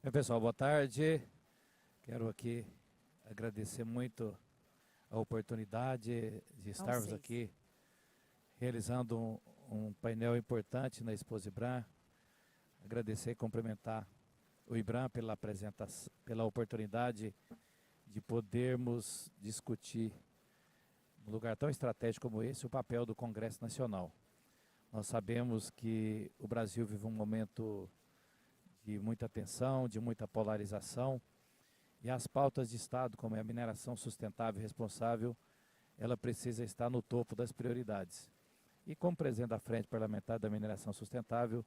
Oi, pessoal, boa tarde. Quero aqui agradecer muito a oportunidade de Não estarmos sei. aqui realizando um painel importante na Exposi Ibram. Agradecer e cumprimentar o Ibram pela apresentação, pela oportunidade de podermos discutir, num lugar tão estratégico como esse, o papel do Congresso Nacional. Nós sabemos que o Brasil vive um momento de muita tensão, de muita polarização, e as pautas de Estado, como é a mineração sustentável e responsável, ela precisa estar no topo das prioridades. E como presidente da Frente Parlamentar da Mineração Sustentável,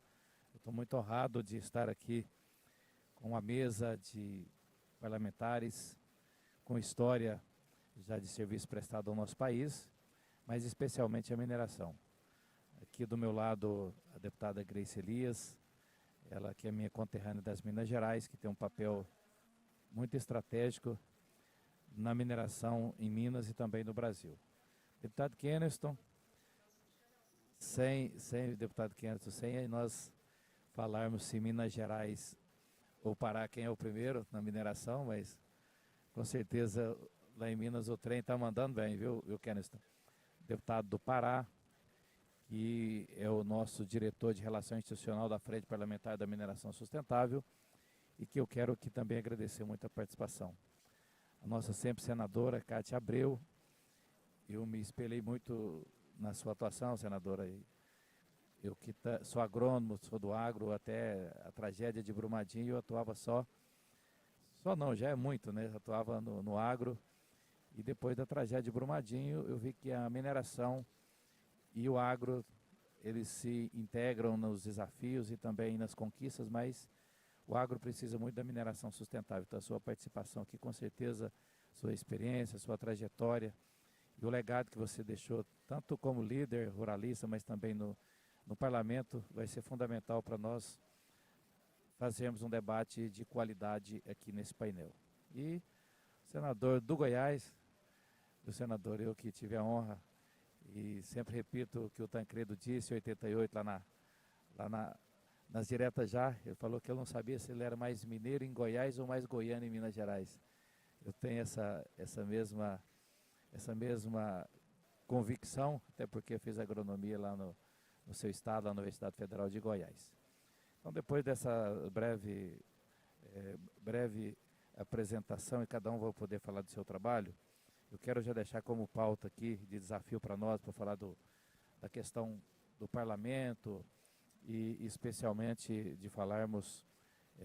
eu estou muito honrado de estar aqui com uma mesa de parlamentares com história já de serviço prestado ao nosso país, mas especialmente a mineração. Aqui do meu lado, a deputada Grace Elias, ela que é minha conterrânea das Minas Gerais, que tem um papel muito estratégico na mineração em Minas e também no Brasil. Deputado Keniston, sem deputado Keniston, sem nós falarmos se Minas Gerais ou Pará quem é o primeiro na mineração, mas com certeza lá em Minas o trem está mandando bem, viu Keniston? Deputado do Pará, que é o nosso diretor de Relação Institucional da Frente Parlamentar da Mineração Sustentável, e que eu quero aqui também agradecer muito a participação. A nossa sempre senadora, Cátia Abreu, eu me espelhei muito na sua atuação, senadora. Eu que sou agrônomo, sou do agro, até a tragédia de Brumadinho eu atuava só não, já é muito, né? Eu atuava no agro, e depois da tragédia de Brumadinho eu vi que a mineração e o agro, eles se integram nos desafios e também nas conquistas, mas o agro precisa muito da mineração sustentável. Então, a sua participação aqui, com certeza, sua experiência, sua trajetória e o legado que você deixou, tanto como líder ruralista, mas também no parlamento, vai ser fundamental para nós fazermos um debate de qualidade aqui nesse painel. E, senador do Goiás, o senador, eu que tive a honra, e sempre repito o que o Tancredo disse em 88, nas diretas já, ele falou que eu não sabia se ele era mais mineiro em Goiás ou mais goiano em Minas Gerais. Eu tenho essa mesma convicção, até porque eu fiz agronomia lá no seu estado, lá na Universidade Federal de Goiás. Então, depois dessa breve apresentação, e cada um vai poder falar do seu trabalho, eu quero já deixar como pauta aqui, de desafio para nós, para falar da questão do parlamento, e especialmente de falarmos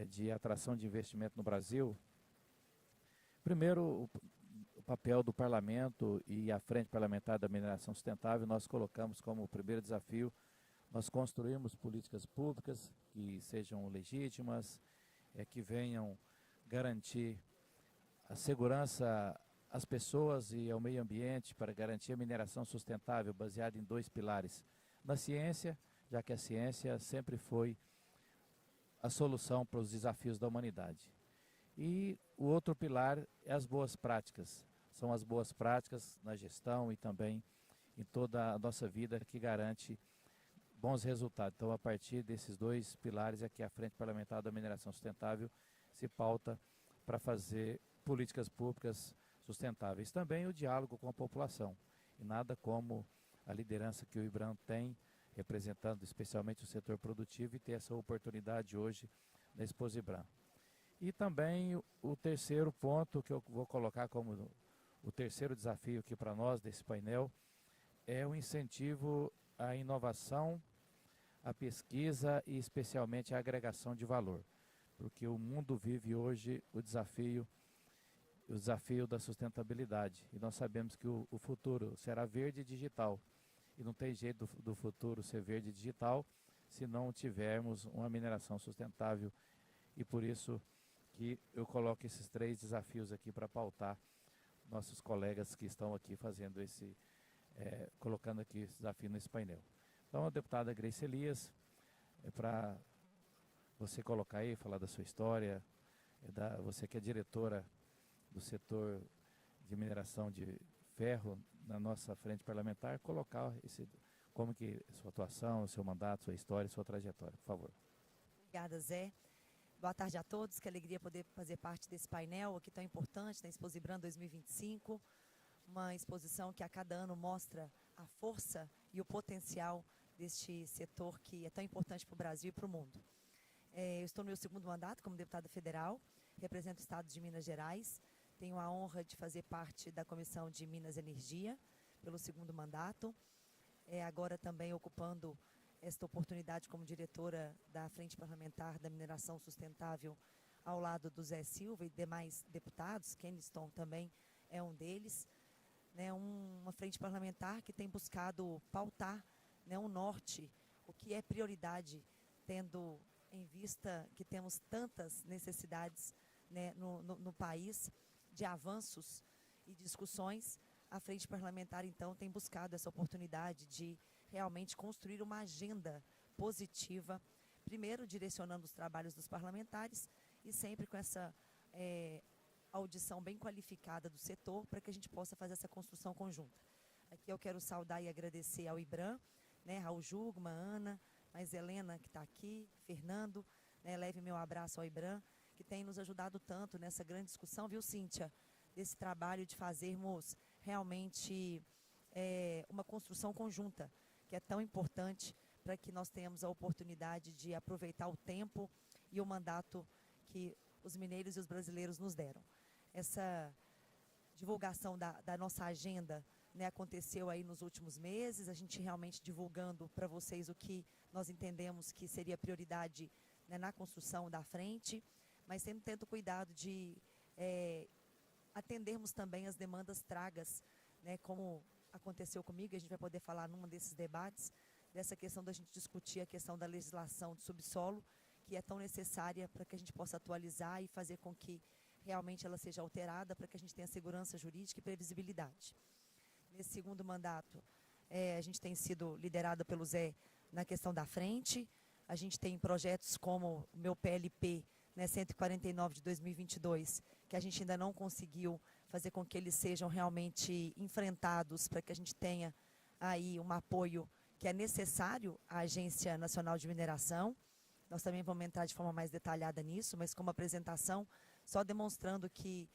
de atração de investimento no Brasil. Primeiro, o papel do parlamento e a Frente Parlamentar da Mineração Sustentável, nós colocamos como primeiro desafio nós construirmos políticas públicas que sejam legítimas, que venham garantir a segurança às pessoas e ao meio ambiente, para garantir a mineração sustentável baseada em dois pilares. Na ciência, já que a ciência sempre foi a solução para os desafios da humanidade. E o outro pilar é as boas práticas. São as boas práticas na gestão e também em toda a nossa vida que garante bons resultados. Então, a partir desses dois pilares é que a Frente Parlamentar da Mineração Sustentável se pauta para fazer políticas públicas sustentáveis. Também o diálogo com a população. E nada como a liderança que o Ibram tem, representando especialmente o setor produtivo, e ter essa oportunidade hoje na Exposi Ibram. E também o terceiro ponto que eu vou colocar como o terceiro desafio aqui para nós desse painel é o incentivo à inovação, à pesquisa e especialmente à agregação de valor. Porque o mundo vive hoje o desafio da sustentabilidade. E nós sabemos que o futuro será verde e digital. E não tem jeito do futuro ser verde e digital se não tivermos uma mineração sustentável. E por isso que eu coloco esses três desafios aqui para pautar nossos colegas que estão aqui fazendo colocando aqui esse desafio nesse painel. Então, a deputada Grace Elias, para você colocar aí, falar da sua história, você que é diretora do setor de mineração de ferro na nossa frente parlamentar, colocar como que sua atuação, seu mandato, sua história, sua trajetória, por favor. Obrigada, Zé. Boa tarde a todos, que alegria poder fazer parte desse painel aqui tão importante, na Exposibran 2025, uma exposição que a cada ano mostra a força e o potencial deste setor que é tão importante para o Brasil e para o mundo. Eu estou no meu segundo mandato como deputada federal, represento o estado de Minas Gerais, tenho a honra de fazer parte da Comissão de Minas e Energia pelo segundo mandato, agora também ocupando esta oportunidade como diretora da Frente Parlamentar da Mineração Sustentável ao lado do Zé Silva e demais deputados, Keniston também é um deles, né, uma frente parlamentar que tem buscado pautar, né, um norte, o que é prioridade, tendo em vista que temos tantas necessidades, né, no país de avanços e discussões. A frente parlamentar, então, tem buscado essa oportunidade de realmente construir uma agenda positiva, primeiro direcionando os trabalhos dos parlamentares e sempre com essa audição bem qualificada do setor para que a gente possa fazer essa construção conjunta. Aqui eu quero saudar e agradecer ao IBRAM, né, Raul Jugman, Ana, mas Helena que está aqui, Fernando, né, leve meu abraço ao IBRAM, que tem nos ajudado tanto nessa grande discussão, viu, Cíntia? Desse trabalho de fazermos realmente uma construção conjunta, que é tão importante para que nós tenhamos a oportunidade de aproveitar o tempo e o mandato que os mineiros e os brasileiros nos deram. Essa divulgação da nossa agenda, né, aconteceu aí nos últimos meses, a gente realmente divulgando para vocês o que nós entendemos que seria prioridade, né, na construção da frente, mas sempre tendo cuidado de atendermos também as demandas tragas, né, como aconteceu comigo, e a gente vai poder falar num desses debates, dessa questão da gente discutir a questão da legislação de subsolo, que é tão necessária para que a gente possa atualizar e fazer com que realmente ela seja alterada, para que a gente tenha segurança jurídica e previsibilidade. Nesse segundo mandato, a gente tem sido liderada pelo Zé na questão da frente, a gente tem projetos como o meu PLP, né, 149 de 2022, que a gente ainda não conseguiu fazer com que eles sejam realmente enfrentados, para que a gente tenha aí um apoio que é necessário à Agência Nacional de Mineração. Nós também vamos entrar de forma mais detalhada nisso, mas como apresentação, só demonstrando que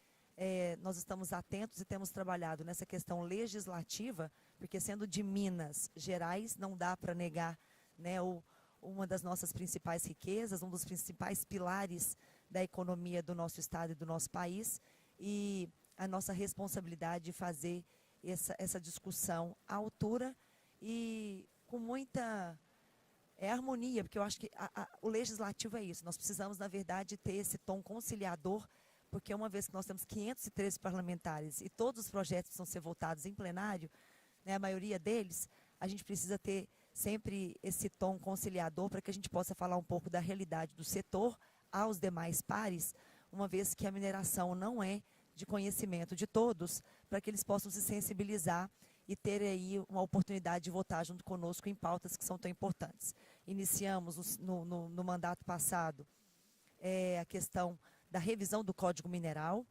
nós estamos atentos e temos trabalhado nessa questão legislativa, porque sendo de Minas Gerais, não dá para negar, né, uma das nossas principais riquezas, um dos principais pilares da economia do nosso estado e do nosso país, e a nossa responsabilidade de fazer essa discussão à altura e com muita harmonia, porque eu acho que o legislativo é isso, nós precisamos, na verdade, ter esse tom conciliador, porque uma vez que nós temos 513 parlamentares e todos os projetos precisam ser votados em plenário, né, a maioria deles, a gente precisa ter sempre esse tom conciliador para que a gente possa falar um pouco da realidade do setor aos demais pares, uma vez que a mineração não é de conhecimento de todos, para que eles possam se sensibilizar e ter aí uma oportunidade de votar junto conosco em pautas que são tão importantes. Iniciamos no mandato passado a questão da revisão do Código Mineral,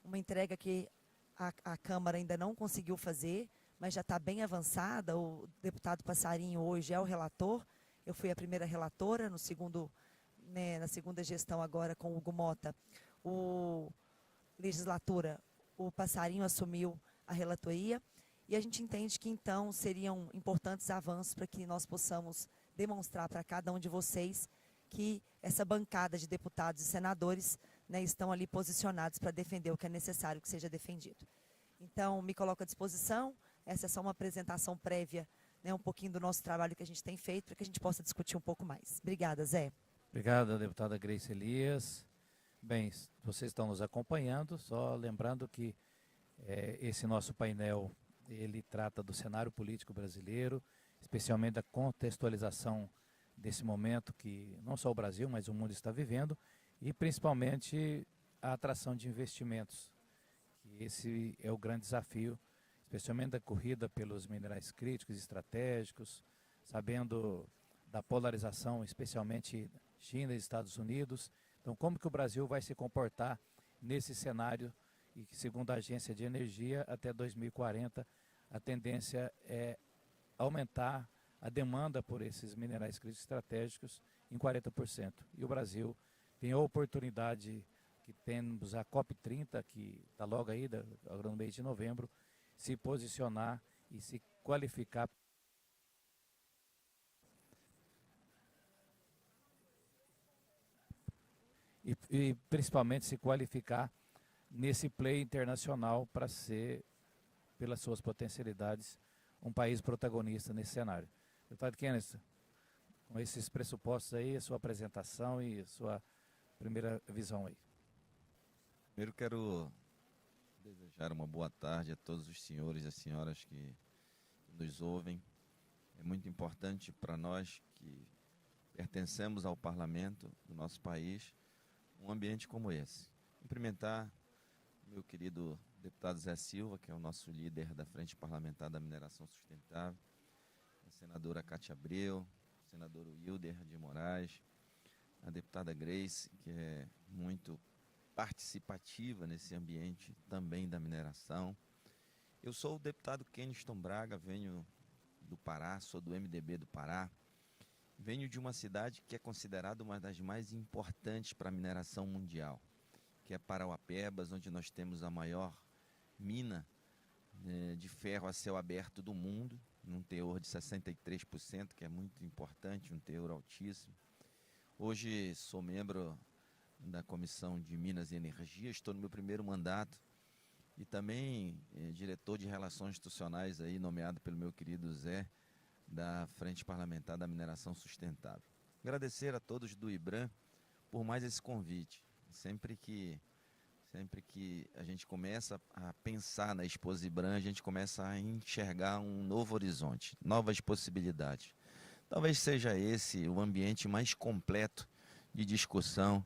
uma entrega que a Câmara ainda não conseguiu fazer, mas já está bem avançada. O deputado Passarinho hoje é o relator, eu fui a primeira relatora, na segunda gestão agora com o Hugo Mota, legislatura, o Passarinho assumiu a relatoria, e a gente entende que então seriam importantes avanços para que nós possamos demonstrar para cada um de vocês que essa bancada de deputados e senadores, né, estão ali posicionados para defender o que é necessário que seja defendido. Então, me coloco à disposição, essa é só uma apresentação prévia, né, um pouquinho do nosso trabalho que a gente tem feito, para que a gente possa discutir um pouco mais. Obrigada, Zé. Obrigado, deputada Grace Elias. Bem, vocês estão nos acompanhando, só lembrando que esse nosso painel, ele trata do cenário político brasileiro, especialmente da contextualização desse momento que não só o Brasil, mas o mundo está vivendo, e principalmente a atração de investimentos, que esse é o grande desafio, especialmente da corrida pelos minerais críticos e estratégicos, sabendo da polarização, especialmente China e Estados Unidos. Então, como que o Brasil vai se comportar nesse cenário, e que, segundo a Agência de Energia, até 2040, a tendência é aumentar a demanda por esses minerais críticos estratégicos em 40%. E o Brasil tem a oportunidade que temos a COP30, que está logo aí, agora no mês de novembro, se posicionar e se qualificar e principalmente se qualificar nesse play internacional para ser, pelas suas potencialidades, um país protagonista nesse cenário. Deputado Kenneth, com esses pressupostos aí, a sua apresentação e a sua primeira visão aí. Primeiro quero desejar uma boa tarde a todos os senhores e as senhoras que nos ouvem. É muito importante para nós que pertencemos ao parlamento do nosso país um ambiente como esse. Cumprimentar meu querido deputado Zé Silva, que é o nosso líder da Frente Parlamentar da Mineração Sustentável, a senadora Cátia Abreu, o senador Wilder de Moraes, a deputada Grace, que é muito participativa nesse ambiente também da mineração. Eu sou o deputado Keniston Braga, venho do Pará, sou do MDB do Pará. Venho de uma cidade que é considerada uma das mais importantes para a mineração mundial, que é Parauapebas, onde nós temos a maior mina de ferro a céu aberto do mundo, num teor de 63%, que é muito importante, um teor altíssimo. Hoje sou membro da Comissão de Minas e Energia, estou no meu primeiro mandato e também diretor de Relações Institucionais, aí, nomeado pelo meu querido Zé, da Frente Parlamentar da Mineração Sustentável. Agradecer a todos do IBRAM por mais esse convite. Sempre que a gente começa a pensar na Expo IBRAM, a gente começa a enxergar um novo horizonte, novas possibilidades. Talvez seja esse o ambiente mais completo de discussão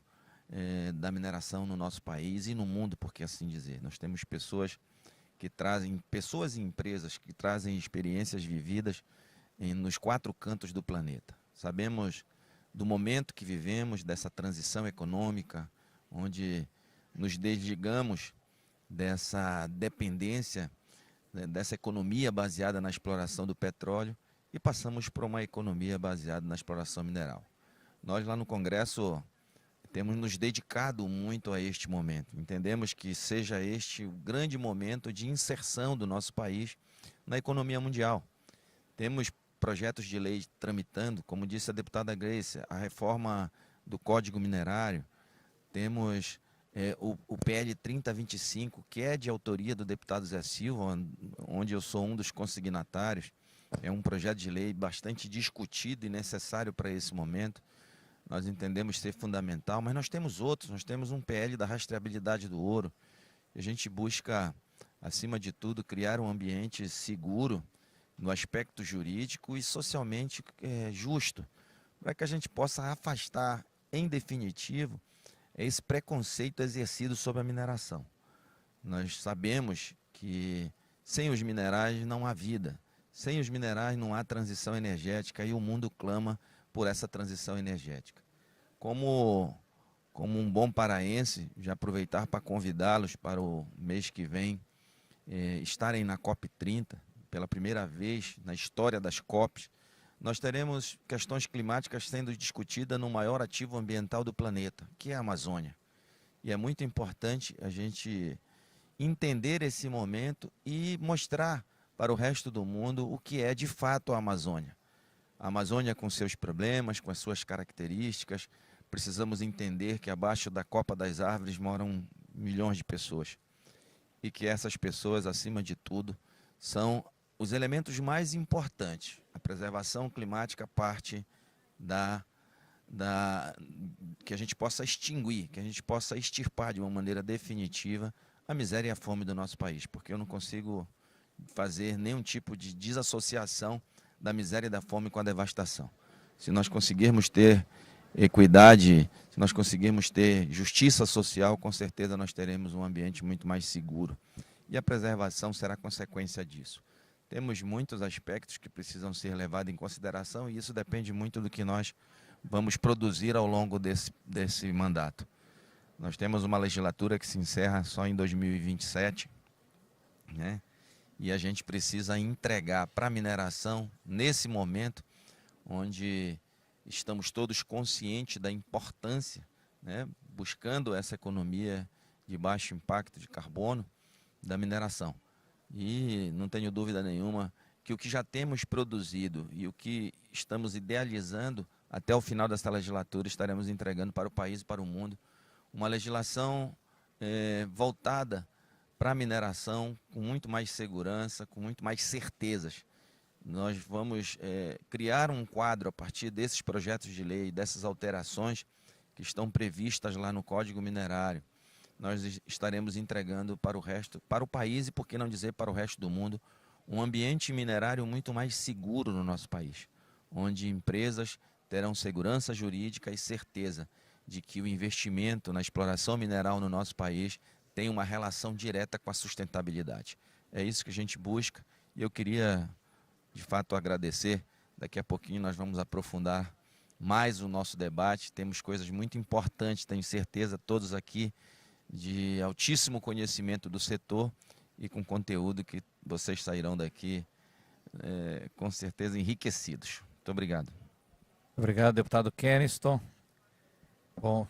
da mineração no nosso país e no mundo, por que assim dizer. Nós temos pessoas e empresas que trazem experiências vividas nos 4 cantos do planeta. Sabemos do momento que vivemos, dessa transição econômica, onde nos desligamos dessa dependência, dessa economia baseada na exploração do petróleo e passamos por uma economia baseada na exploração mineral. Nós lá no Congresso temos nos dedicado muito a este momento. Entendemos que seja este o grande momento de inserção do nosso país na economia mundial. Temos projetos de lei tramitando, como disse a deputada Grace, a reforma do Código Minerário. Temos o PL 3025, que é de autoria do deputado Zé Silva, onde eu sou um dos consignatários. É um projeto de lei bastante discutido e necessário para esse momento. Nós entendemos ser fundamental, mas nós temos outros. Nós temos um PL da rastreabilidade do ouro. A gente busca, acima de tudo, criar um ambiente seguro no aspecto jurídico e socialmente justo, para que a gente possa afastar, em definitivo, esse preconceito exercido sobre a mineração. Nós sabemos que sem os minerais não há vida, sem os minerais não há transição energética e o mundo clama por essa transição energética. Como um bom paraense, já aproveitar para convidá-los para o mês que vem estarem na COP30, pela primeira vez na história das COPs, nós teremos questões climáticas sendo discutidas no maior ativo ambiental do planeta, que é a Amazônia. E é muito importante a gente entender esse momento e mostrar para o resto do mundo o que é de fato a Amazônia. A Amazônia com seus problemas, com as suas características, precisamos entender que abaixo da copa das árvores moram milhões de pessoas. E que essas pessoas, acima de tudo, são os elementos mais importantes. A preservação climática parte que a gente possa extinguir, que a gente possa extirpar de uma maneira definitiva a miséria e a fome do nosso país, porque eu não consigo fazer nenhum tipo de desassociação da miséria e da fome com a devastação. Se nós conseguirmos ter equidade, se nós conseguirmos ter justiça social, com certeza nós teremos um ambiente muito mais seguro. E a preservação será consequência disso. Temos muitos aspectos que precisam ser levados em consideração e isso depende muito do que nós vamos produzir ao longo desse mandato. Nós temos uma legislatura que se encerra só em 2027, né? E a gente precisa entregar para a mineração, nesse momento, onde estamos todos conscientes da importância né, buscando essa economia de baixo impacto de carbono da mineração. E não tenho dúvida nenhuma que o que já temos produzido e o que estamos idealizando até o final desta legislatura estaremos entregando para o país e para o mundo uma legislação voltada para a mineração com muito mais segurança, com muito mais certezas. Nós vamos criar um quadro a partir desses projetos de lei, dessas alterações que estão previstas lá no Código Minerário. Nós estaremos entregando para o resto, para o país e, por que não dizer, para o resto do mundo, um ambiente minerário muito mais seguro no nosso país, onde empresas terão segurança jurídica e certeza de que o investimento na exploração mineral no nosso país tem uma relação direta com a sustentabilidade. É isso que a gente busca e eu queria, de fato, agradecer. Daqui a pouquinho nós vamos aprofundar mais o nosso debate, temos coisas muito importantes, tenho certeza, todos aqui, de altíssimo conhecimento do setor e com conteúdo que vocês sairão daqui com certeza enriquecidos. Muito obrigado. Obrigado, deputado Keniston. Bom,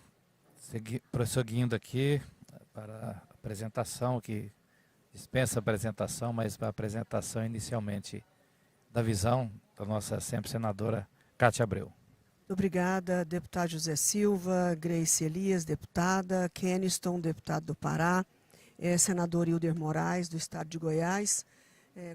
prosseguindo aqui para a apresentação, que dispensa a apresentação, mas para a apresentação inicialmente da visão da nossa sempre senadora Cátia Abreu. Obrigada, deputado José Silva, Grace Elias, deputada, Keniston, deputado do Pará, senador Hilder Moraes, do estado de Goiás.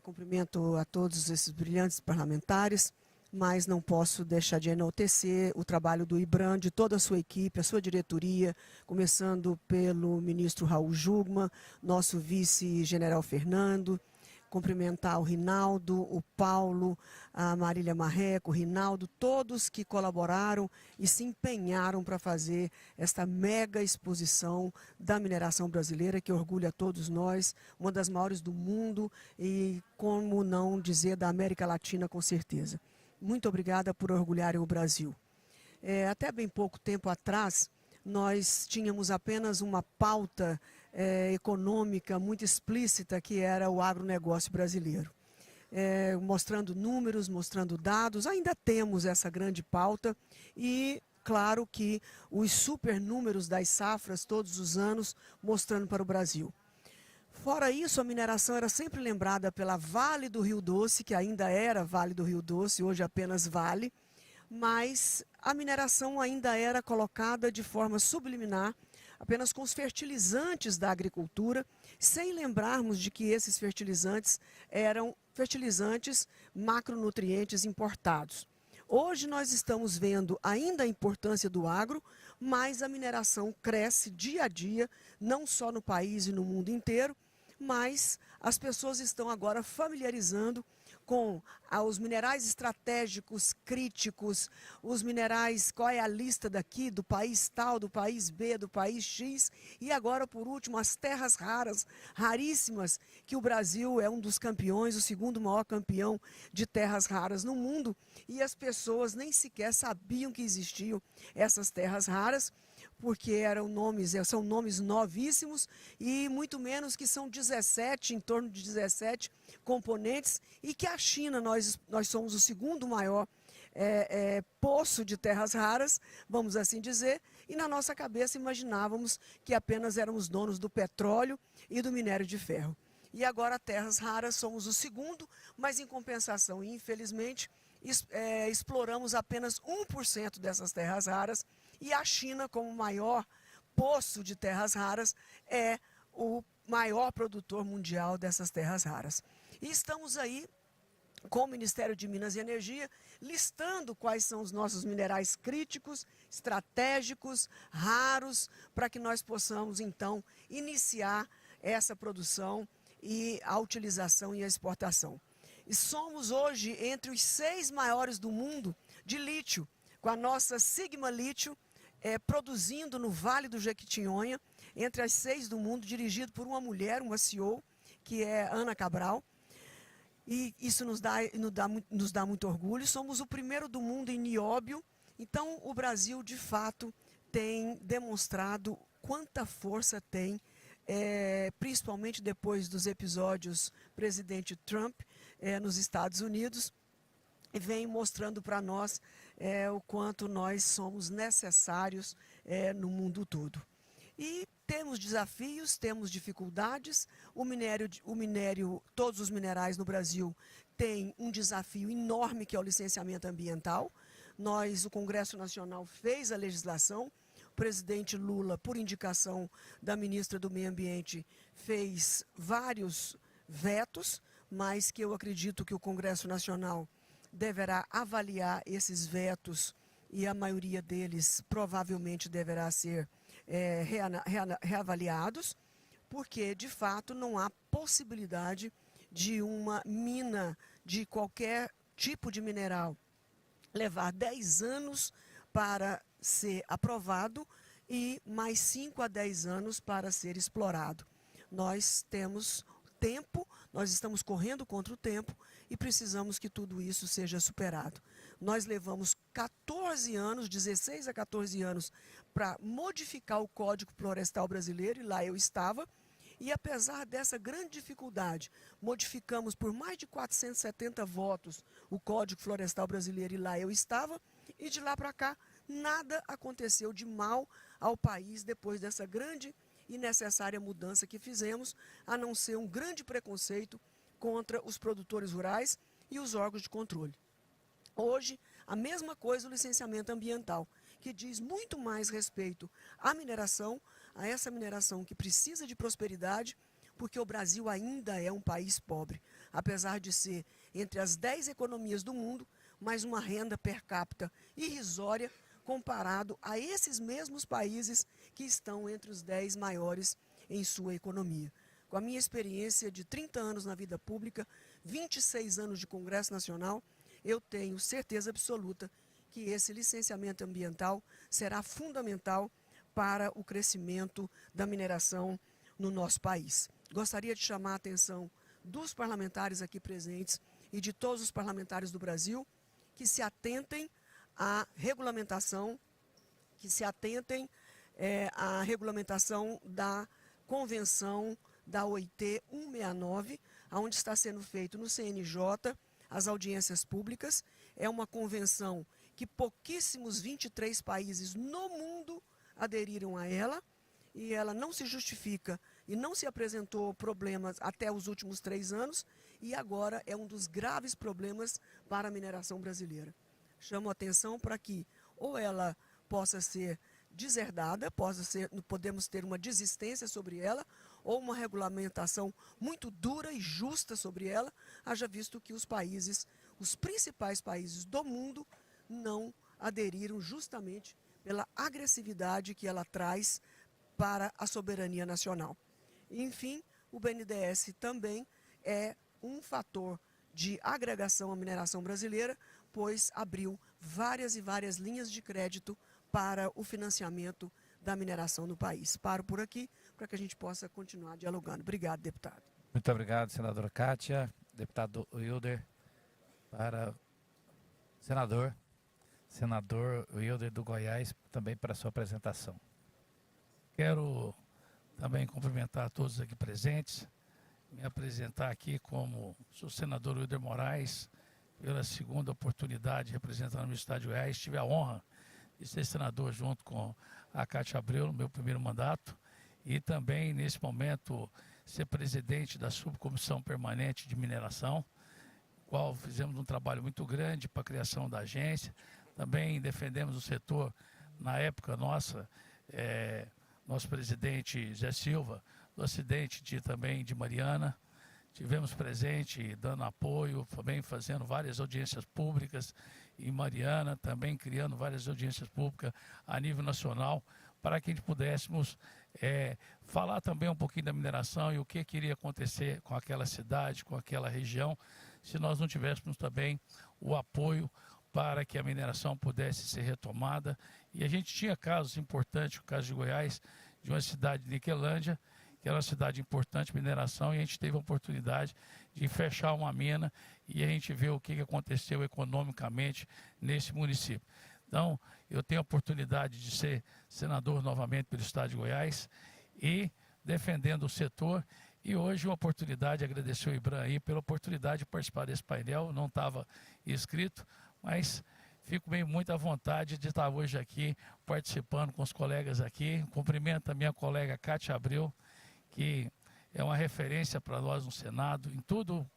Cumprimento a todos esses brilhantes parlamentares, mas não posso deixar de enaltecer o trabalho do IBRAM, de toda a sua equipe, a sua diretoria, começando pelo ministro Raul Jugman, nosso vice-general Fernando, cumprimentar o Rinaldo, o Paulo, a Marília Marreco, o Rinaldo, todos que colaboraram e se empenharam para fazer esta mega exposição da mineração brasileira, que orgulha a todos nós, uma das maiores do mundo e, como não dizer, da América Latina, com certeza. Muito obrigada por orgulharem o Brasil. Até bem pouco tempo atrás, nós tínhamos apenas uma pauta econômica muito explícita, que era o agronegócio brasileiro. Mostrando números, mostrando dados, ainda temos essa grande pauta e, claro, que os super números das safras todos os anos mostrando para o Brasil. Fora isso, a mineração era sempre lembrada pela Vale do Rio Doce, que ainda era Vale do Rio Doce, hoje apenas Vale, mas a mineração ainda era colocada de forma subliminar, apenas com os fertilizantes da agricultura, sem lembrarmos de que esses fertilizantes eram fertilizantes macronutrientes importados. Hoje nós estamos vendo ainda a importância do agro, mas a mineração cresce dia a dia, não só no país e no mundo inteiro, mas as pessoas estão agora familiarizando com os minerais estratégicos, críticos, os minerais, qual é a lista daqui, do país tal, do país B, do país X, e agora, por último, as terras raras, raríssimas, que o Brasil é um dos campeões, o segundo maior campeão de terras raras no mundo, e as pessoas nem sequer sabiam que existiam essas terras raras, porque são nomes novíssimos e muito menos que são 17, em torno de 17 componentes, e que a China, nós somos o segundo maior poço de terras raras, vamos assim dizer, e na nossa cabeça imaginávamos que apenas éramos donos do petróleo e do minério de ferro. E agora terras raras somos o segundo, mas em compensação, infelizmente, exploramos apenas 1% dessas terras raras, e a China, como maior poço de terras raras, é o maior produtor mundial dessas terras raras. E estamos aí, com o Ministério de Minas e Energia, listando quais são os nossos minerais críticos, estratégicos, raros, para que nós possamos, então, iniciar essa produção e a utilização e a exportação. E somos hoje entre os 6 maiores do mundo de lítio, com a nossa Sigma Lítio, produzindo no Vale do Jequitinhonha, entre as 6 do mundo, dirigido por uma mulher, uma CEO, que é Ana Cabral. E isso nos dá muito orgulho. Somos o primeiro do mundo em nióbio. Então, o Brasil, de fato, tem demonstrado quanta força tem, principalmente depois dos episódios presidente Trump nos Estados Unidos, e vem mostrando para nós o quanto nós somos necessários no mundo todo. E temos desafios, temos dificuldades. O minério, todos os minerais no Brasil têm um desafio enorme que é o licenciamento ambiental. O Congresso Nacional fez a legislação, o presidente Lula, por indicação da ministra do Meio Ambiente, fez vários vetos, mas que eu acredito que o Congresso Nacional deverá avaliar esses vetos e a maioria deles provavelmente deverá ser reavaliados, porque de fato não há possibilidade de uma mina de qualquer tipo de mineral levar 10 anos para ser aprovado e mais 5 a 10 anos para ser explorado. Nós temos tempo, nós estamos correndo contra o tempo e precisamos que tudo isso seja superado. Nós levamos 14 anos, 16 a 14 anos, para modificar o Código Florestal Brasileiro, e lá eu estava, e apesar dessa grande dificuldade, modificamos por mais de 470 votos o Código Florestal Brasileiro, e lá eu estava, e de lá para cá nada aconteceu de mal ao país depois dessa grande e necessária mudança que fizemos, a não ser um grande preconceito contra os produtores rurais e os órgãos de controle. Hoje, a mesma coisa o licenciamento ambiental, que diz muito mais respeito à mineração, a essa mineração que precisa de prosperidade, porque o Brasil ainda é um país pobre, apesar de ser entre as 10 economias do mundo, mas uma renda per capita irrisória comparado a esses mesmos países que estão entre os 10 maiores em sua economia. Com a minha experiência de 30 anos na vida pública, 26 anos de Congresso Nacional, eu tenho certeza absoluta que esse licenciamento ambiental será fundamental para o crescimento da mineração no nosso país. Gostaria de chamar a atenção dos parlamentares aqui presentes e de todos os parlamentares do Brasil que se atentem à regulamentação, à regulamentação da Convenção da OIT 169, onde está sendo feito no CNJ as audiências públicas. É uma convenção que pouquíssimos 23 países no mundo aderiram a ela, e ela não se justifica e não se apresentou problemas até os últimos 3 anos, e agora é um dos graves problemas para a mineração brasileira. Chamo a atenção para que ou ela possa ser deserdada, podemos ter uma desistência sobre ela, ou uma regulamentação muito dura e justa sobre ela, haja visto que os principais países do mundo não aderiram justamente pela agressividade que ela traz para a soberania nacional. Enfim, o BNDES também é um fator de agregação à mineração brasileira, pois abriu várias e várias linhas de crédito para o financiamento da mineração no país. Paro por aqui para que a gente possa continuar dialogando. Obrigado, deputado. Muito obrigado, senadora Kátia. Deputado Wilder, para senador Wilder do Goiás, também para a sua apresentação. Quero também cumprimentar a todos aqui presentes, me apresentar aqui como sou senador Wilder Moraes, pela segunda oportunidade representando o Estado de Goiás. Tive a honra de ser senador junto com a Kátia Abreu no meu primeiro mandato e também, nesse momento, ser presidente da Subcomissão Permanente de Mineração, qual fizemos um trabalho muito grande para a criação da agência. Também defendemos o setor, na época nosso presidente Zé Silva, do acidente também de Mariana. Tivemos presente, dando apoio, também fazendo várias audiências públicas em Mariana, também criando várias audiências públicas a nível nacional, para que a gente pudéssemos falar também um pouquinho da mineração e o que iria acontecer com aquela cidade, com aquela região, se nós não tivéssemos também o apoio para que a mineração pudesse ser retomada. E a gente tinha casos importantes, o caso de Goiás, de uma cidade de Niquelândia, que era uma cidade importante de mineração, e a gente teve a oportunidade de fechar uma mina e a gente vê o que aconteceu economicamente nesse município. Então, eu tenho a oportunidade de ser senador novamente pelo Estado de Goiás e defendendo o setor. E hoje uma oportunidade de agradecer o Ibram aí pela oportunidade de participar desse painel. Não estava inscrito, mas fico bem muito à vontade de estar hoje aqui participando com os colegas aqui. Cumprimento a minha colega Cátia Abreu, que é uma referência para nós no Senado, em todo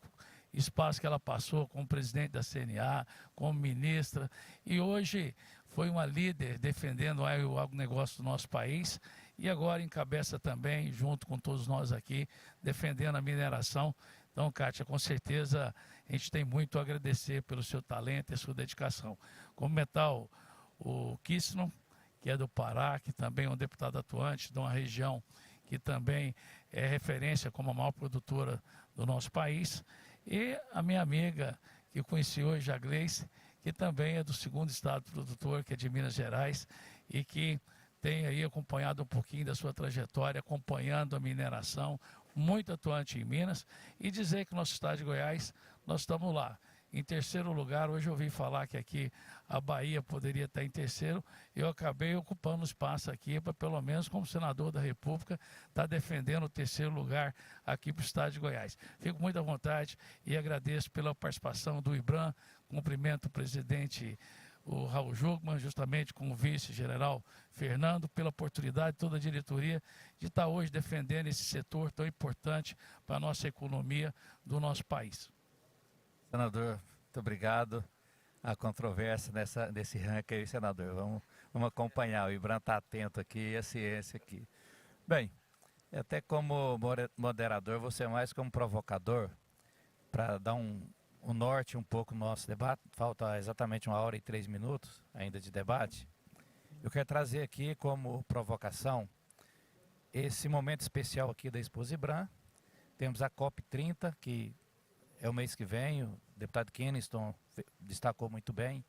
espaço que ela passou como presidente da CNA, como ministra, e hoje foi uma líder defendendo o agronegócio do nosso país e agora encabeça também, junto com todos nós aqui, defendendo a mineração. Então, Cátia, com certeza a gente tem muito a agradecer pelo seu talento e sua dedicação. Cumprimentar o Kissno, que é do Pará, que também é um deputado atuante de uma região que também é referência como a maior produtora do nosso país. E a minha amiga, que eu conheci hoje, a Gleice, que também é do segundo estado produtor, que é de Minas Gerais, e que tem aí acompanhado um pouquinho da sua trajetória, acompanhando a mineração, muito atuante em Minas, e dizer que no nosso estado de Goiás, nós estamos lá. Em terceiro lugar, hoje eu ouvi falar que aqui a Bahia poderia estar em terceiro, eu acabei ocupando espaço aqui para, pelo menos como senador da República, estar defendendo o terceiro lugar aqui para o estado de Goiás. Fico muito à vontade e agradeço pela participação do IBRAM, cumprimento o presidente o Raul Jugman, justamente com o vice-general Fernando, pela oportunidade, toda a diretoria, de estar hoje defendendo esse setor tão importante para a nossa economia do nosso país. Senador, muito obrigado. A controvérsia desse ranking aí, senador. Vamos acompanhar. O IBRAM está atento aqui e a ciência aqui. Bem, até como moderador, você é mais como provocador, para dar um norte um pouco no nosso debate. Falta exatamente 1h e 3 minutos ainda de debate. Eu quero trazer aqui como provocação esse momento especial aqui da Expo IBRAM. Temos a COP30, que é o mês que vem, o deputado Keniston destacou muito bem.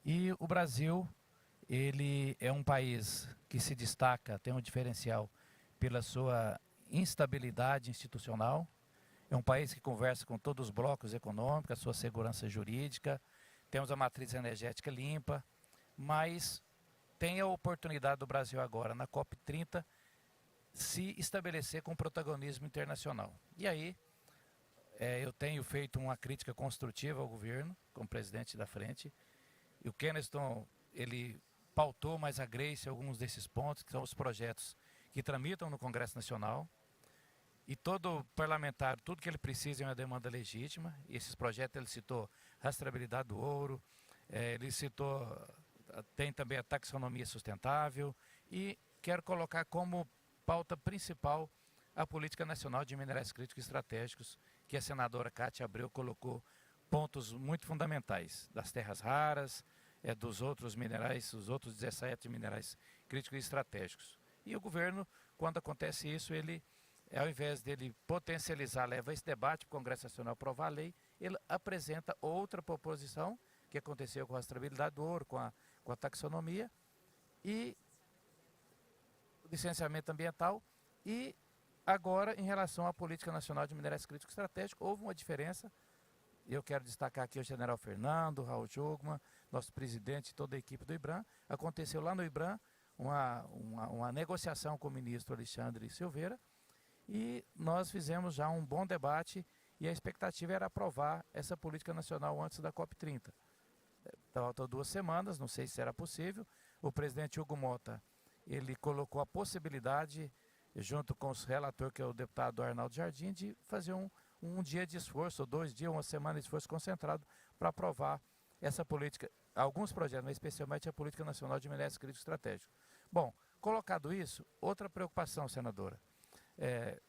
E o Brasil, ele é um país que se destaca, tem um diferencial pela sua instabilidade institucional. É um país que conversa com todos os blocos econômicos, a sua segurança jurídica. Temos a matriz energética limpa, mas tem a oportunidade do Brasil agora, na COP30, se estabelecer com protagonismo internacional. E aí, eu tenho feito uma crítica construtiva ao governo, como presidente da frente. E o Keniston, ele pautou mais a Gleice alguns desses pontos, que são os projetos que tramitam no Congresso Nacional. E todo parlamentar, tudo que ele precisa é uma demanda legítima. E esses projetos, ele citou rastreabilidade do ouro, ele citou, tem também a taxonomia sustentável. E quero colocar como pauta principal a Política Nacional de Minerais Críticos e Estratégicos, que a senadora Cátia Abreu colocou pontos muito fundamentais, das terras raras, dos outros minerais, os outros 17 minerais críticos e estratégicos. E o governo, quando acontece isso, ele, ao invés dele potencializar, leva esse debate para o Congresso Nacional aprovar a lei, ele apresenta outra proposição, que aconteceu com a rastreabilidade do ouro, com a taxonomia, e licenciamento ambiental, e agora, em relação à Política Nacional de Minerais Críticos e Estratégicos, houve uma diferença. Eu quero destacar aqui o general Fernando, o Raul Jugman, nosso presidente e toda a equipe do IBRAM. Aconteceu lá no IBRAM uma negociação com o ministro Alexandre Silveira e nós fizemos já um bom debate e a expectativa era aprovar essa Política Nacional antes da COP30. Faltam 2 semanas, não sei se será possível. O presidente Hugo Mota, ele colocou a possibilidade, junto com o relator, que é o deputado Arnaldo Jardim, de fazer um dia de esforço, ou 2 dias, uma semana de esforço concentrado para aprovar essa política, alguns projetos, mas especialmente a Política Nacional de Minerais Críticos Estratégicos. Bom, colocado isso, outra preocupação, senadora,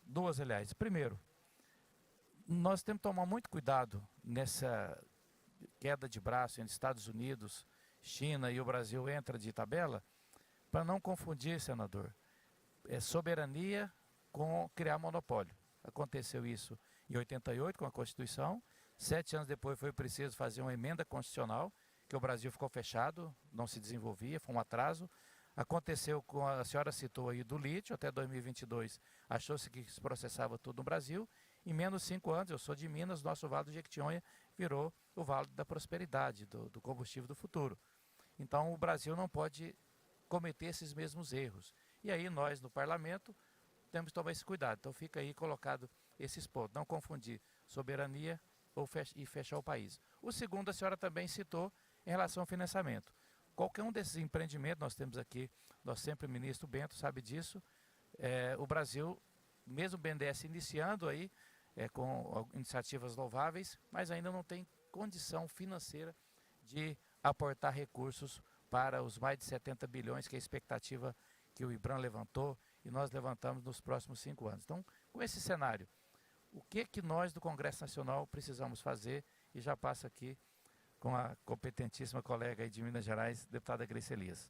2, aliás. Primeiro, nós temos que tomar muito cuidado nessa queda de braço entre Estados Unidos, China e o Brasil entra de tabela, para não confundir, senador, soberania com criar monopólio. Aconteceu isso em 88 com a Constituição, 7 anos depois foi preciso fazer uma emenda constitucional, que o Brasil ficou fechado, não se desenvolvia, foi um atraso. Aconteceu com, a senhora citou aí do lítio, até 2022 achou-se que se processava tudo no Brasil, em menos de 5 anos, eu sou de Minas, nosso Vale do Jequitinhonha virou o Vale da Prosperidade, do combustível do futuro. Então o Brasil não pode cometer esses mesmos erros. E aí nós, no parlamento, temos que tomar esse cuidado. Então fica aí colocado esses pontos. Não confundir soberania e fechar o país. O segundo, a senhora também citou, Em relação ao financiamento, qualquer um desses empreendimentos, nós temos aqui, nós sempre, o ministro Bento sabe disso, o Brasil, mesmo o BNDES iniciando aí, com iniciativas louváveis, mas ainda não tem condição financeira de aportar recursos para os mais de 70 bilhões, que é a expectativa que o IBRAM levantou e nós levantamos nos próximos 5 anos. Então, com esse cenário, o que nós do Congresso Nacional precisamos fazer? E já passo aqui com a competentíssima colega aí de Minas Gerais, deputada Grace Elias.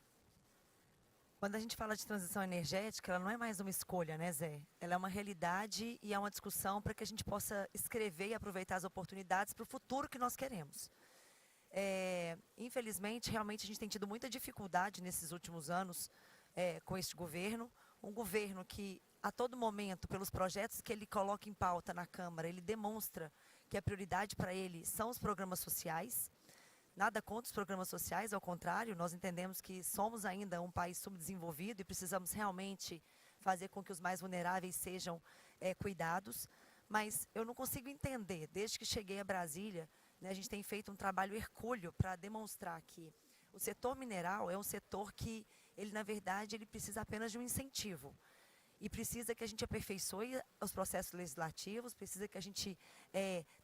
Quando a gente fala de transição energética, ela não é mais uma escolha, né, Zé? Ela é uma realidade e é uma discussão para que a gente possa escrever e aproveitar as oportunidades para o futuro que nós queremos. Infelizmente, realmente, a gente tem tido muita dificuldade nesses últimos anos com este governo. Um governo que, a todo momento, pelos projetos que ele coloca em pauta na Câmara, ele demonstra que a prioridade para ele são os programas sociais. Nada contra os programas sociais, ao contrário, nós entendemos que somos ainda um país subdesenvolvido e precisamos realmente fazer com que os mais vulneráveis sejam cuidados. Mas eu não consigo entender, desde que cheguei a Brasília, né, a gente tem feito um trabalho hercúleo para demonstrar que o setor mineral é um setor que, na verdade, ele precisa apenas de um incentivo. E precisa que a gente aperfeiçoe os processos legislativos, precisa que a gente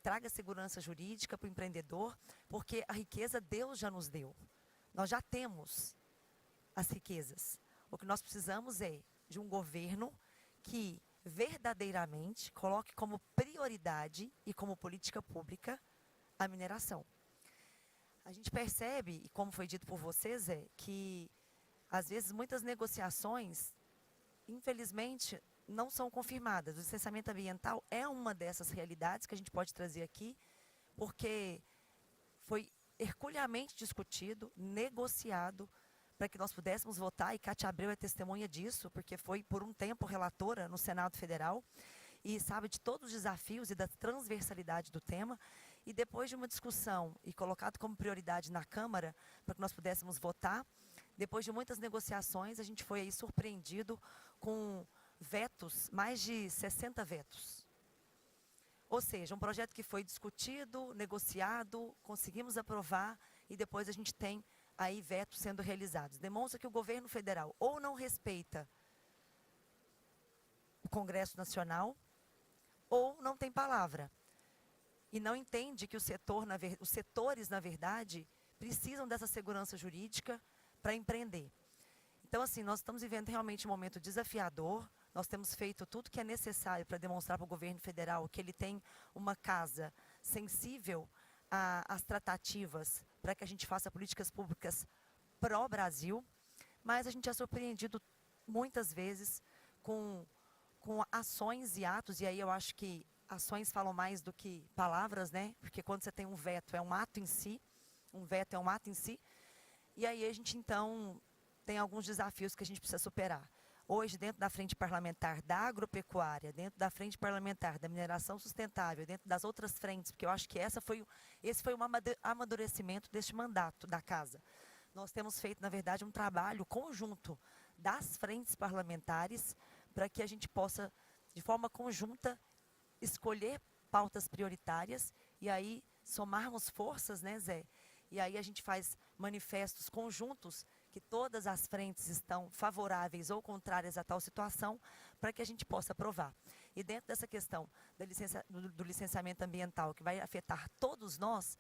traga segurança jurídica para o empreendedor, porque a riqueza Deus já nos deu. Nós já temos as riquezas. O que nós precisamos é de um governo que verdadeiramente coloque como prioridade e como política pública a mineração. A gente percebe, e como foi dito por vocês, que às vezes muitas negociações, infelizmente, não são confirmadas. O licenciamento ambiental é uma dessas realidades que a gente pode trazer aqui, porque foi herculeamente discutido, negociado, para que nós pudéssemos votar, e Cátia Abreu é testemunha disso, porque foi por um tempo relatora no Senado Federal, e sabe de todos os desafios e da transversalidade do tema, e depois de uma discussão e colocado como prioridade na Câmara, para que nós pudéssemos votar, depois de muitas negociações, a gente foi aí surpreendido com vetos, mais de 60 vetos. Ou seja, um projeto que foi discutido, negociado, conseguimos aprovar e depois a gente tem aí vetos sendo realizados. Demonstra que o governo federal ou não respeita o Congresso Nacional ou não tem palavra. E não entende que os setores, na verdade, precisam dessa segurança jurídica para empreender. Então, assim, nós estamos vivendo realmente um momento desafiador. Nós temos feito tudo que é necessário para demonstrar para o governo federal que ele tem uma casa sensível às tratativas para que a gente faça políticas públicas pró-Brasil, mas a gente é surpreendido muitas vezes com ações e atos, e aí eu acho que ações falam mais do que palavras, né? Porque quando você tem um veto, é um ato em si, e aí a gente, então, tem alguns desafios que a gente precisa superar. Hoje, dentro da frente parlamentar da agropecuária, dentro da frente parlamentar da mineração sustentável, dentro das outras frentes, porque eu acho que esse foi um amadurecimento deste mandato da Casa. Nós temos feito, na verdade, um trabalho conjunto das frentes parlamentares para que a gente possa, de forma conjunta, escolher pautas prioritárias e aí somarmos forças, né, Zé? E aí a gente faz manifestos conjuntos que todas as frentes estão favoráveis ou contrárias a tal situação para que a gente possa aprovar. E dentro dessa questão do licenciamento ambiental, que vai afetar todos nós,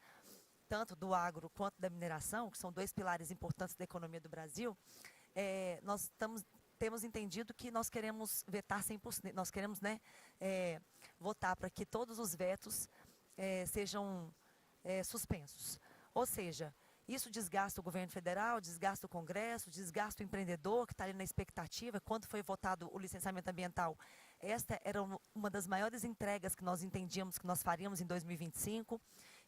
tanto do agro quanto da mineração, que são 2 pilares importantes da economia do Brasil, nós temos entendido que nós queremos vetar 100%, nós queremos, né, votar para que todos os vetos sejam suspensos. Ou seja, isso desgasta o governo federal, desgasta o Congresso, desgasta o empreendedor que está ali na expectativa. Quando foi votado o licenciamento ambiental, esta era uma das maiores entregas que nós entendíamos que nós faríamos em 2025.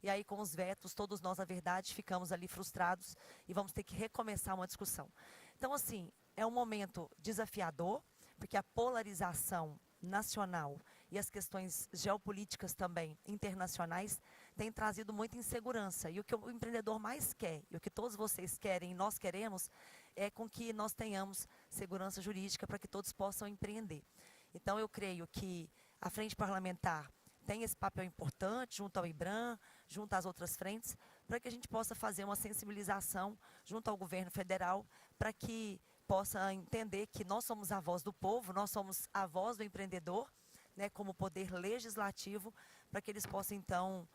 E aí, com os vetos, todos nós, na verdade, ficamos ali frustrados e vamos ter que recomeçar uma discussão. Então, assim, é um momento desafiador, porque a polarização nacional e as questões geopolíticas também internacionais têm trazido muita insegurança. E o que o empreendedor mais quer, e o que todos vocês querem e nós queremos, é com que nós tenhamos segurança jurídica para que todos possam empreender. Então, eu creio que a frente parlamentar tem esse papel importante junto ao IBRAM, junto às outras frentes, para que a gente possa fazer uma sensibilização junto ao governo federal, para que possa entender que nós somos a voz do povo, nós somos a voz do empreendedor, né, como poder legislativo, para que eles possam, então,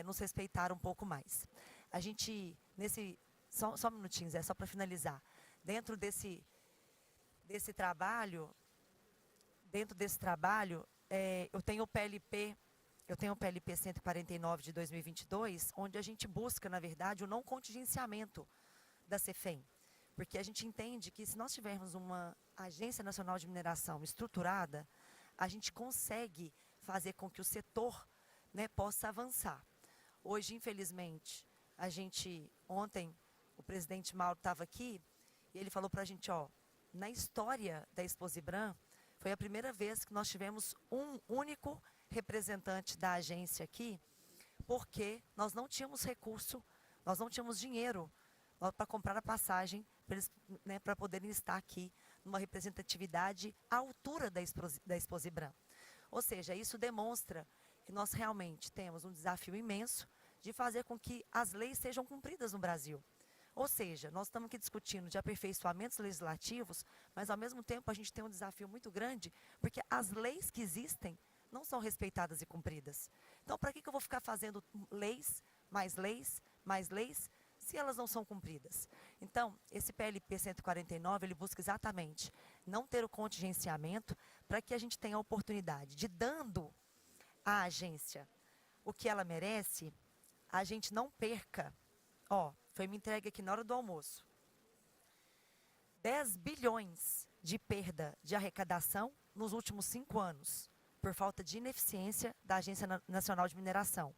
nos respeitar um pouco mais. A gente, só um minutinho, Zé, só para finalizar, dentro desse trabalho, eu tenho o PLP 149 de 2022, onde a gente busca, na verdade, o não contingenciamento da Cefem, porque a gente entende que se nós tivermos uma Agência Nacional de Mineração estruturada, a gente consegue fazer com que o setor, né, possa avançar. Hoje, infelizmente, ontem, o presidente Mauro estava aqui e ele falou para a gente, na história da Exposibram, foi a primeira vez que nós tivemos um único representante da agência aqui, porque nós não tínhamos recurso, nós não tínhamos dinheiro para comprar a passagem para eles, né, para poderem estar aqui numa representatividade à altura da Exposibram. Ou seja, isso demonstra que nós realmente temos um desafio imenso de fazer com que as leis sejam cumpridas no Brasil. Ou seja, nós estamos aqui discutindo de aperfeiçoamentos legislativos, mas ao mesmo tempo a gente tem um desafio muito grande, porque as leis que existem não são respeitadas e cumpridas. Então, para que eu vou ficar fazendo leis, se elas não são cumpridas? Então, esse PLP 149, ele busca exatamente não ter o contingenciamento para que a gente tenha a oportunidade de, dando à agência o que ela merece, a gente não perca. Foi me entregue aqui na hora do almoço. 10 bilhões de perda de arrecadação nos últimos 5 anos, por falta de ineficiência da Agência Nacional de Mineração.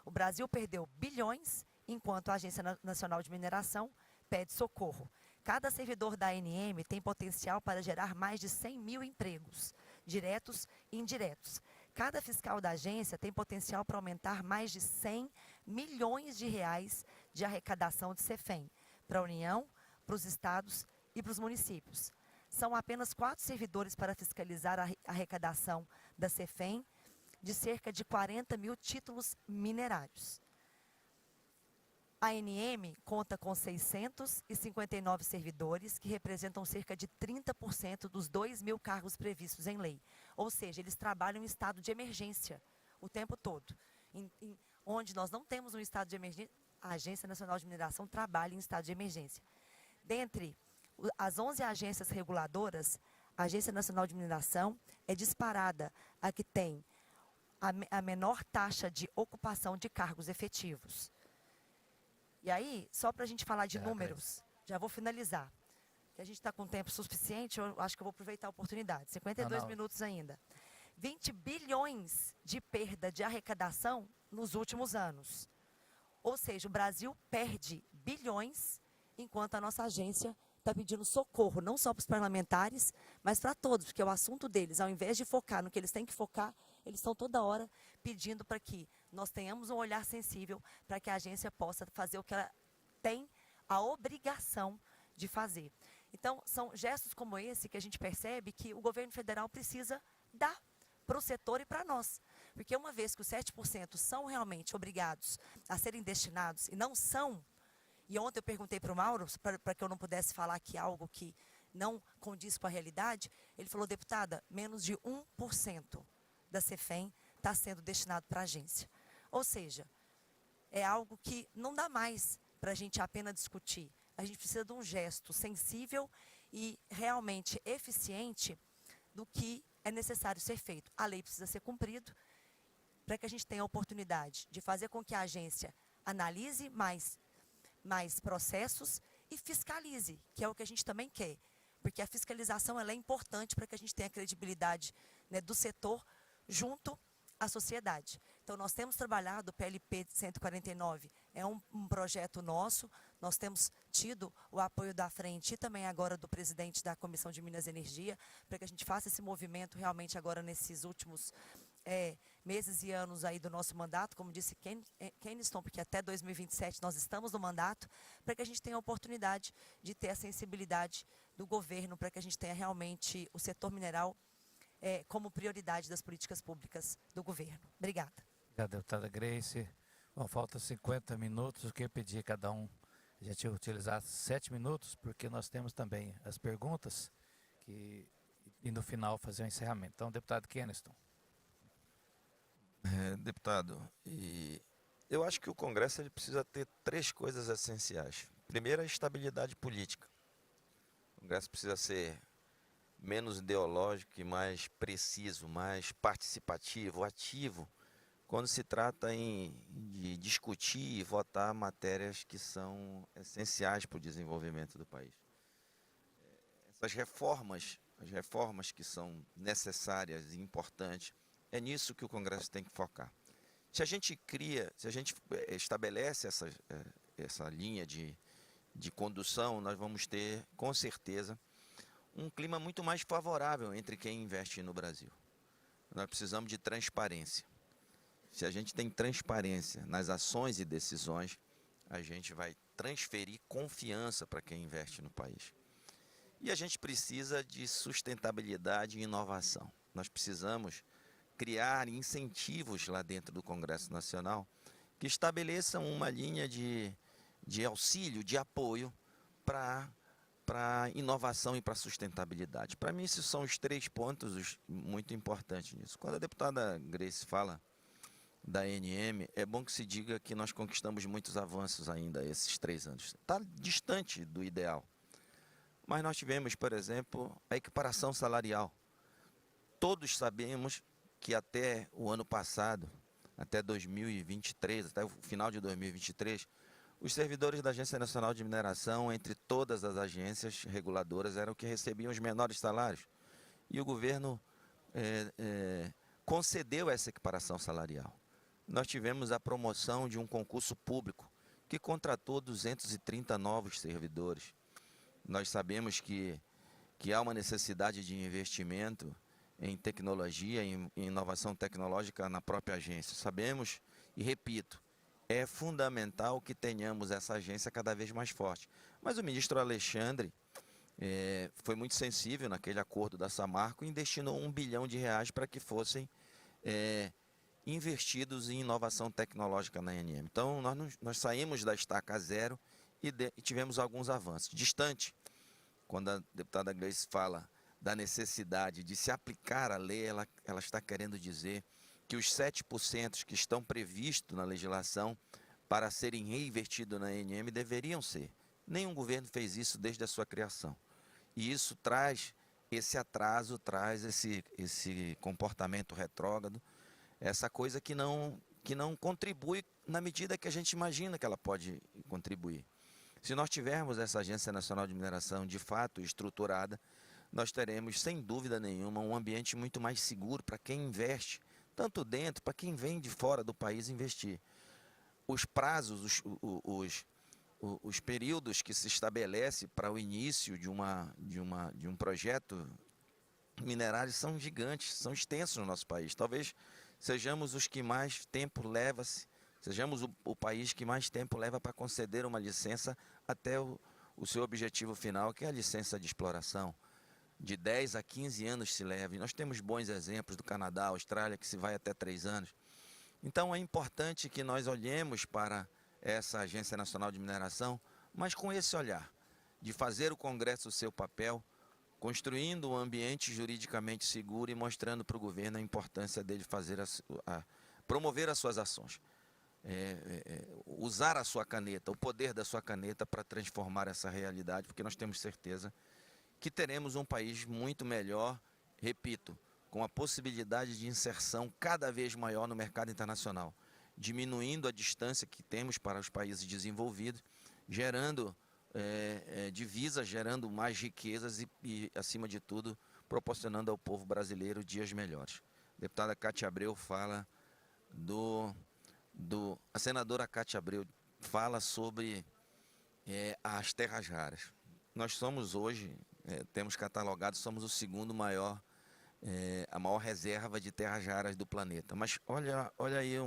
O Brasil perdeu bilhões, enquanto a Agência Nacional de Mineração pede socorro. Cada servidor da ANM tem potencial para gerar mais de 100 mil empregos, diretos e indiretos. Cada fiscal da agência tem potencial para aumentar mais de 100 milhões de reais de arrecadação de Cefem, para a União, para os estados e para os municípios. São apenas 4 servidores para fiscalizar a arrecadação da Cefem, de cerca de 40 mil títulos minerários. A ANM conta com 659 servidores, que representam cerca de 30% dos 2.000 cargos previstos em lei. Ou seja, eles trabalham em estado de emergência o tempo todo. Onde nós não temos um estado de emergência, a Agência Nacional de Mineração trabalha em estado de emergência. Dentre as 11 agências reguladoras, a Agência Nacional de Mineração é disparada a que tem a menor taxa de ocupação de cargos efetivos. E aí, só para a gente falar de números, já vou finalizar. Que a gente está com tempo suficiente, eu acho que eu vou aproveitar a oportunidade. 52 minutos ainda. 20 bilhões de perda de arrecadação nos últimos anos. Ou seja, o Brasil perde bilhões, enquanto a nossa agência está pedindo socorro, não só para os parlamentares, mas para todos, porque o assunto deles, ao invés de focar no que eles têm que focar, eles estão toda hora pedindo para que nós tenhamos um olhar sensível para que a agência possa fazer o que ela tem a obrigação de fazer. Então, são gestos como esse que a gente percebe que o governo federal precisa dar para o setor e para nós. Porque uma vez que os 7% são realmente obrigados a serem destinados e não são, e ontem eu perguntei para o Mauro, para que eu não pudesse falar aqui algo que não condiz com a realidade, ele falou, deputada, menos de 1% da Cefem está sendo destinado para a agência. Ou seja, é algo que não dá mais para a gente apenas discutir. A gente precisa de um gesto sensível e realmente eficiente do que é necessário ser feito. A lei precisa ser cumprida para que a gente tenha a oportunidade de fazer com que a agência analise mais processos e fiscalize, que é o que a gente também quer. Porque a fiscalização ela é importante para que a gente tenha a credibilidade, né, do setor junto à sociedade. Então, nós temos trabalhado o PLP 149, é um projeto nosso, nós temos tido o apoio da frente e também agora do presidente da Comissão de Minas e Energia, para que a gente faça esse movimento realmente agora nesses últimos meses e anos aí do nosso mandato, como disse Keniston, porque até 2027 nós estamos no mandato, para que a gente tenha a oportunidade de ter a sensibilidade do governo, para que a gente tenha realmente o setor mineral como prioridade das políticas públicas do governo. Obrigada. Obrigado, deputada Grace. Bom, falta 50 minutos, eu queria pedir a cada um, a gente utilizar 7 minutos, porque nós temos também as perguntas e no final fazer o encerramento. Então, deputado Keniston. Deputado, eu acho que o Congresso ele precisa ter 3 coisas essenciais. Primeiro, a estabilidade política. O Congresso precisa ser menos ideológico e mais preciso, mais participativo, ativo, quando se trata de discutir e votar matérias que são essenciais para o desenvolvimento do país. Essas reformas, as reformas que são necessárias e importantes, é nisso que o Congresso tem que focar. Se a gente estabelece essa linha de condução, nós vamos ter, com certeza, um clima muito mais favorável entre quem investe no Brasil. Nós precisamos de transparência. Se a gente tem transparência nas ações e decisões, a gente vai transferir confiança para quem investe no país. E a gente precisa de sustentabilidade e inovação. Nós precisamos criar incentivos lá dentro do Congresso Nacional que estabeleçam uma linha de auxílio, de apoio para inovação e para sustentabilidade. Para mim, esses são os 3 pontos muito importantes nisso. Quando a deputada Grace fala da ANM, é bom que se diga que nós conquistamos muitos avanços ainda esses 3 anos. Está distante do ideal. Mas nós tivemos, por exemplo, a equiparação salarial. Todos sabemos que até o ano passado, até 2023, até o final de 2023, os servidores da Agência Nacional de Mineração, entre todas as agências reguladoras, eram que recebiam os menores salários. E o governo concedeu essa equiparação salarial. Nós tivemos a promoção de um concurso público que contratou 230 novos servidores. Nós sabemos que há uma necessidade de investimento em tecnologia, em inovação tecnológica na própria agência. Sabemos, e repito, é fundamental que tenhamos essa agência cada vez mais forte. Mas o ministro Alexandre foi muito sensível naquele acordo da Samarco e destinou R$1 bilhão para que fossem investidos em inovação tecnológica na ANM. Então, nós saímos da estaca zero e tivemos alguns avanços. Distante, quando a deputada Grace fala da necessidade de se aplicar a lei, ela está querendo dizer que os 7% que estão previstos na legislação para serem reinvestidos na ANM deveriam ser. Nenhum governo fez isso desde a sua criação. E isso traz esse atraso, traz esse comportamento retrógrado, essa coisa que não contribui na medida que a gente imagina que ela pode contribuir. Se nós tivermos essa Agência Nacional de Mineração de fato estruturada, nós teremos, sem dúvida nenhuma, um ambiente muito mais seguro para quem investe, tanto dentro, para quem vem de fora do país investir. Os prazos, os períodos que se estabelece para o início de um projeto minerário são gigantes, são extensos no nosso país. Talvez sejamos os que mais tempo leva-se, sejamos o país que mais tempo leva para conceder uma licença até o seu objetivo final, que é a licença de exploração. De 10 a 15 anos se leva. E nós temos bons exemplos do Canadá, Austrália, que se vai até 3 anos. Então é importante que nós olhemos para essa Agência Nacional de Mineração, mas com esse olhar de fazer o Congresso o seu papel, construindo um ambiente juridicamente seguro e mostrando para o governo a importância dele fazer promover as suas ações. Usar a sua caneta, o poder da sua caneta para transformar essa realidade, porque nós temos certeza que teremos um país muito melhor, repito, com a possibilidade de inserção cada vez maior no mercado internacional, diminuindo a distância que temos para os países desenvolvidos, gerando divisas, gerando mais riquezas e, acima de tudo, proporcionando ao povo brasileiro dias melhores. A deputada Cátia Abreu fala a senadora Cátia Abreu fala sobre as terras raras. Nós somos hoje, temos catalogado, somos o segundo maior, a maior reserva de terras raras do planeta. Mas olha aí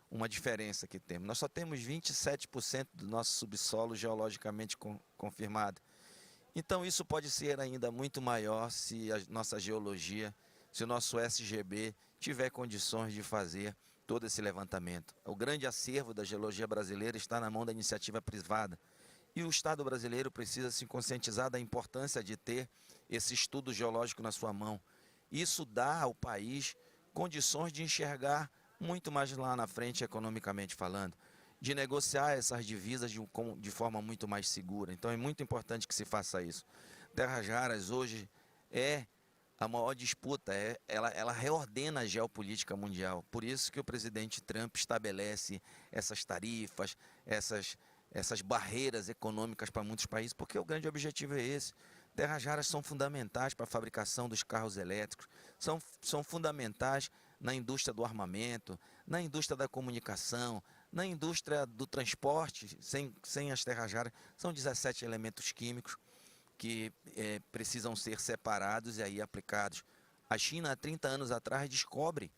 uma diferença que temos. Nós só temos 27% do nosso subsolo geologicamente confirmado. Então isso pode ser ainda muito maior se a nossa geologia, se o nosso SGB tiver condições de fazer todo esse levantamento. O grande acervo da geologia brasileira está na mão da iniciativa privada. E o Estado brasileiro precisa se conscientizar da importância de ter esse estudo geológico na sua mão. Isso dá ao país condições de enxergar muito mais lá na frente, economicamente falando, de negociar essas divisas de forma muito mais segura. Então é muito importante que se faça isso. Terras raras hoje é a maior disputa, ela reordena a geopolítica mundial. Por isso que o presidente Trump estabelece essas tarifas, essas barreiras econômicas para muitos países, porque o grande objetivo é esse. Terras raras são fundamentais para a fabricação dos carros elétricos, são fundamentais na indústria do armamento, na indústria da comunicação, na indústria do transporte. Sem as terras raras, são 17 elementos químicos que precisam ser separados e aí aplicados. A China, há 30 anos atrás, descobre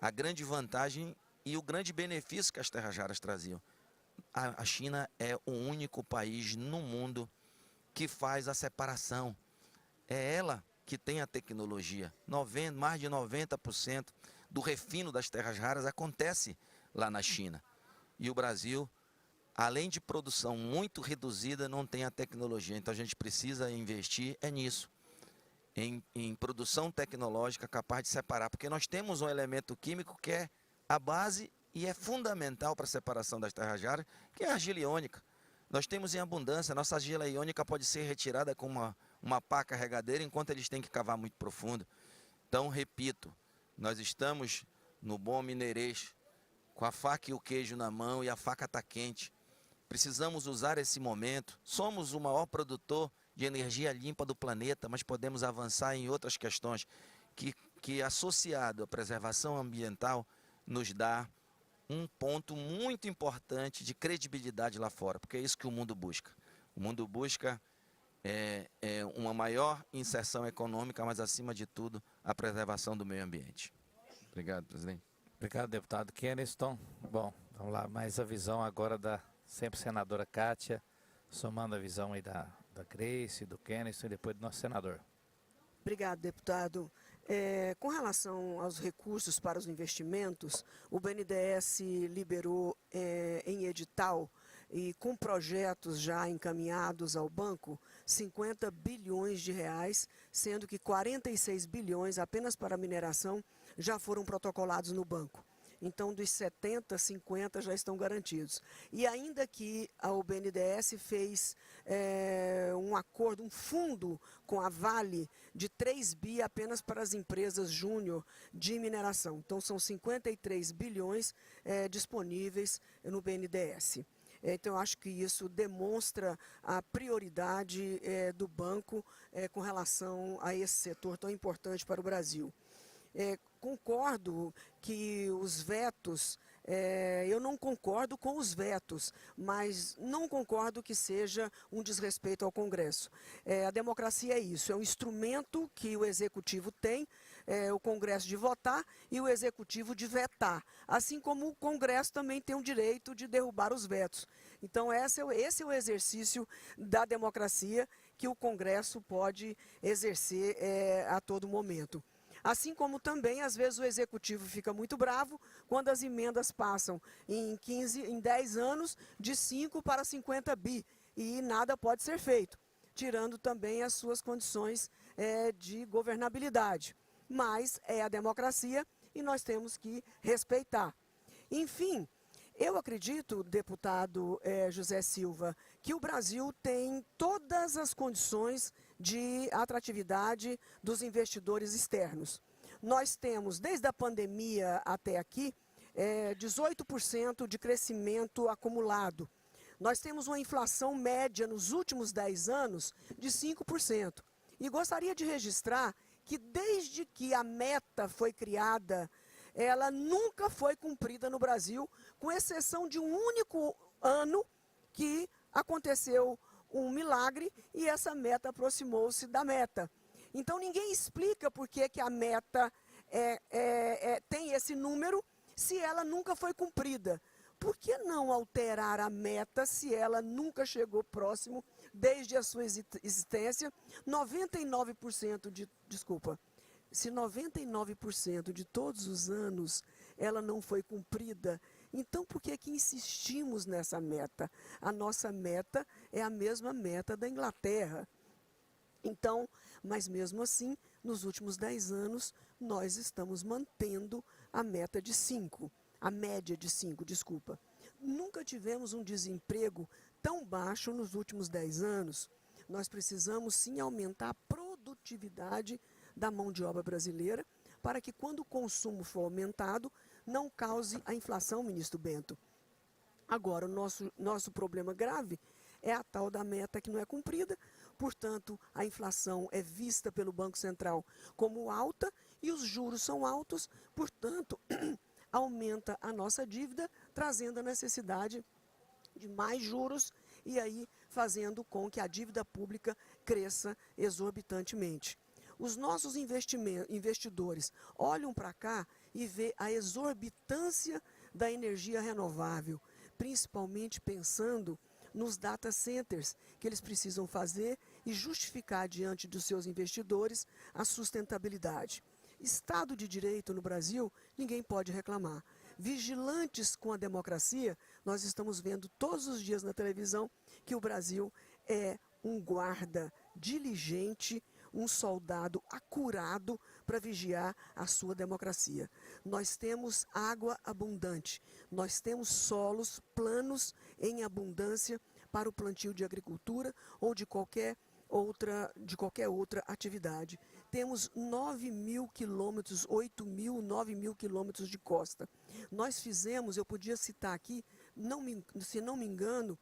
a grande vantagem e o grande benefício que as terras raras traziam. A China é o único país no mundo que faz a separação. É ela que tem a tecnologia. Mais de 90% do refino das terras raras acontece lá na China. E o Brasil, além de produção muito reduzida, não tem a tecnologia. Então a gente precisa investir nisso, em produção tecnológica capaz de separar, porque nós temos um elemento químico que é a base e é fundamental para a separação das terras raras, que é a argila iônica. Nós temos em abundância, nossa argila iônica pode ser retirada com uma pá carregadeira, enquanto eles têm que cavar muito profundo. Então, repito, nós estamos no bom mineirês, com a faca e o queijo na mão, e a faca está quente. Precisamos usar esse momento. Somos o maior produtor de energia limpa do planeta, mas podemos avançar em outras questões que associado à preservação ambiental, nos dá um ponto muito importante de credibilidade lá fora, porque é isso que o mundo busca. O mundo busca uma maior inserção econômica, mas, acima de tudo, a preservação do meio ambiente. Obrigado, presidente. Obrigado, deputado Keniston. Bom, vamos lá, mais a visão agora da sempre senadora Kátia, somando a visão aí da Grace, do Keniston e depois do nosso senador. Obrigado, deputado. Com relação aos recursos para os investimentos, o BNDES liberou em edital e com projetos já encaminhados ao banco, 50 bilhões de reais, sendo que 46 bilhões apenas para a mineração já foram protocolados no banco. Então, dos 70, 50 já estão garantidos. E ainda que o BNDES fez um acordo, um fundo com a Vale de 3 bi apenas para as empresas júnior de mineração. Então, são 53 bilhões disponíveis no BNDES. Então, eu acho que isso demonstra a prioridade do banco com relação a esse setor tão importante para o Brasil. Concordo que os vetos, eu não concordo com os vetos, mas não concordo que seja um desrespeito ao Congresso. A democracia é isso, é um instrumento que o Executivo tem, o Congresso de votar e o Executivo de vetar, assim como o Congresso também tem o direito de derrubar os vetos. Então, esse é o exercício da democracia que o Congresso pode exercer a todo momento. Assim como também, às vezes, o Executivo fica muito bravo quando as emendas passam em 10 anos de 5 para 50 bi e nada pode ser feito, tirando também as suas condições de governabilidade. Mas é a democracia e nós temos que respeitar. Enfim, eu acredito, deputado José Silva, que o Brasil tem todas as condições de atratividade dos investidores externos. Nós temos, desde a pandemia até aqui, 18% de crescimento acumulado. Nós temos uma inflação média nos últimos 10 anos de 5%. E gostaria de registrar que desde que a meta foi criada, ela nunca foi cumprida no Brasil, com exceção de um único ano que aconteceu um milagre e essa meta aproximou-se da meta. Então, ninguém explica por que a meta tem esse número se ela nunca foi cumprida. Por que não alterar a meta se ela nunca chegou próximo desde a sua existência? 99% se 99% de todos os anos ela não foi cumprida, então por que insistimos nessa meta? A nossa meta é a mesma meta da Inglaterra. Então, mas mesmo assim, nos últimos 10 anos, nós estamos mantendo a meta de 5, a média de 5, desculpa. Nunca tivemos um desemprego tão baixo nos últimos 10 anos. Nós precisamos sim aumentar a produtividade da mão de obra brasileira para que quando o consumo for aumentado, não cause a inflação, ministro Bento. Agora, o nosso problema grave é a tal da meta que não é cumprida, portanto, a inflação é vista pelo Banco Central como alta e os juros são altos, portanto, aumenta a nossa dívida, trazendo a necessidade de mais juros e aí fazendo com que a dívida pública cresça exorbitantemente. Os nossos investidores olham para cá e vê a exorbitância da energia renovável, principalmente pensando nos data centers que eles precisam fazer e justificar diante dos seus investidores a sustentabilidade. Estado de Direito no Brasil, ninguém pode reclamar. Vigilantes com a democracia, nós estamos vendo todos os dias na televisão que o Brasil é um guarda diligente, um soldado acurado para vigiar a sua democracia. Nós temos água abundante, nós temos solos planos em abundância para o plantio de agricultura ou de qualquer outra atividade. Temos 9.000 quilômetros, 8.000, 9.000 quilômetros de costa. Nós fizemos, eu podia citar aqui, se não me engano,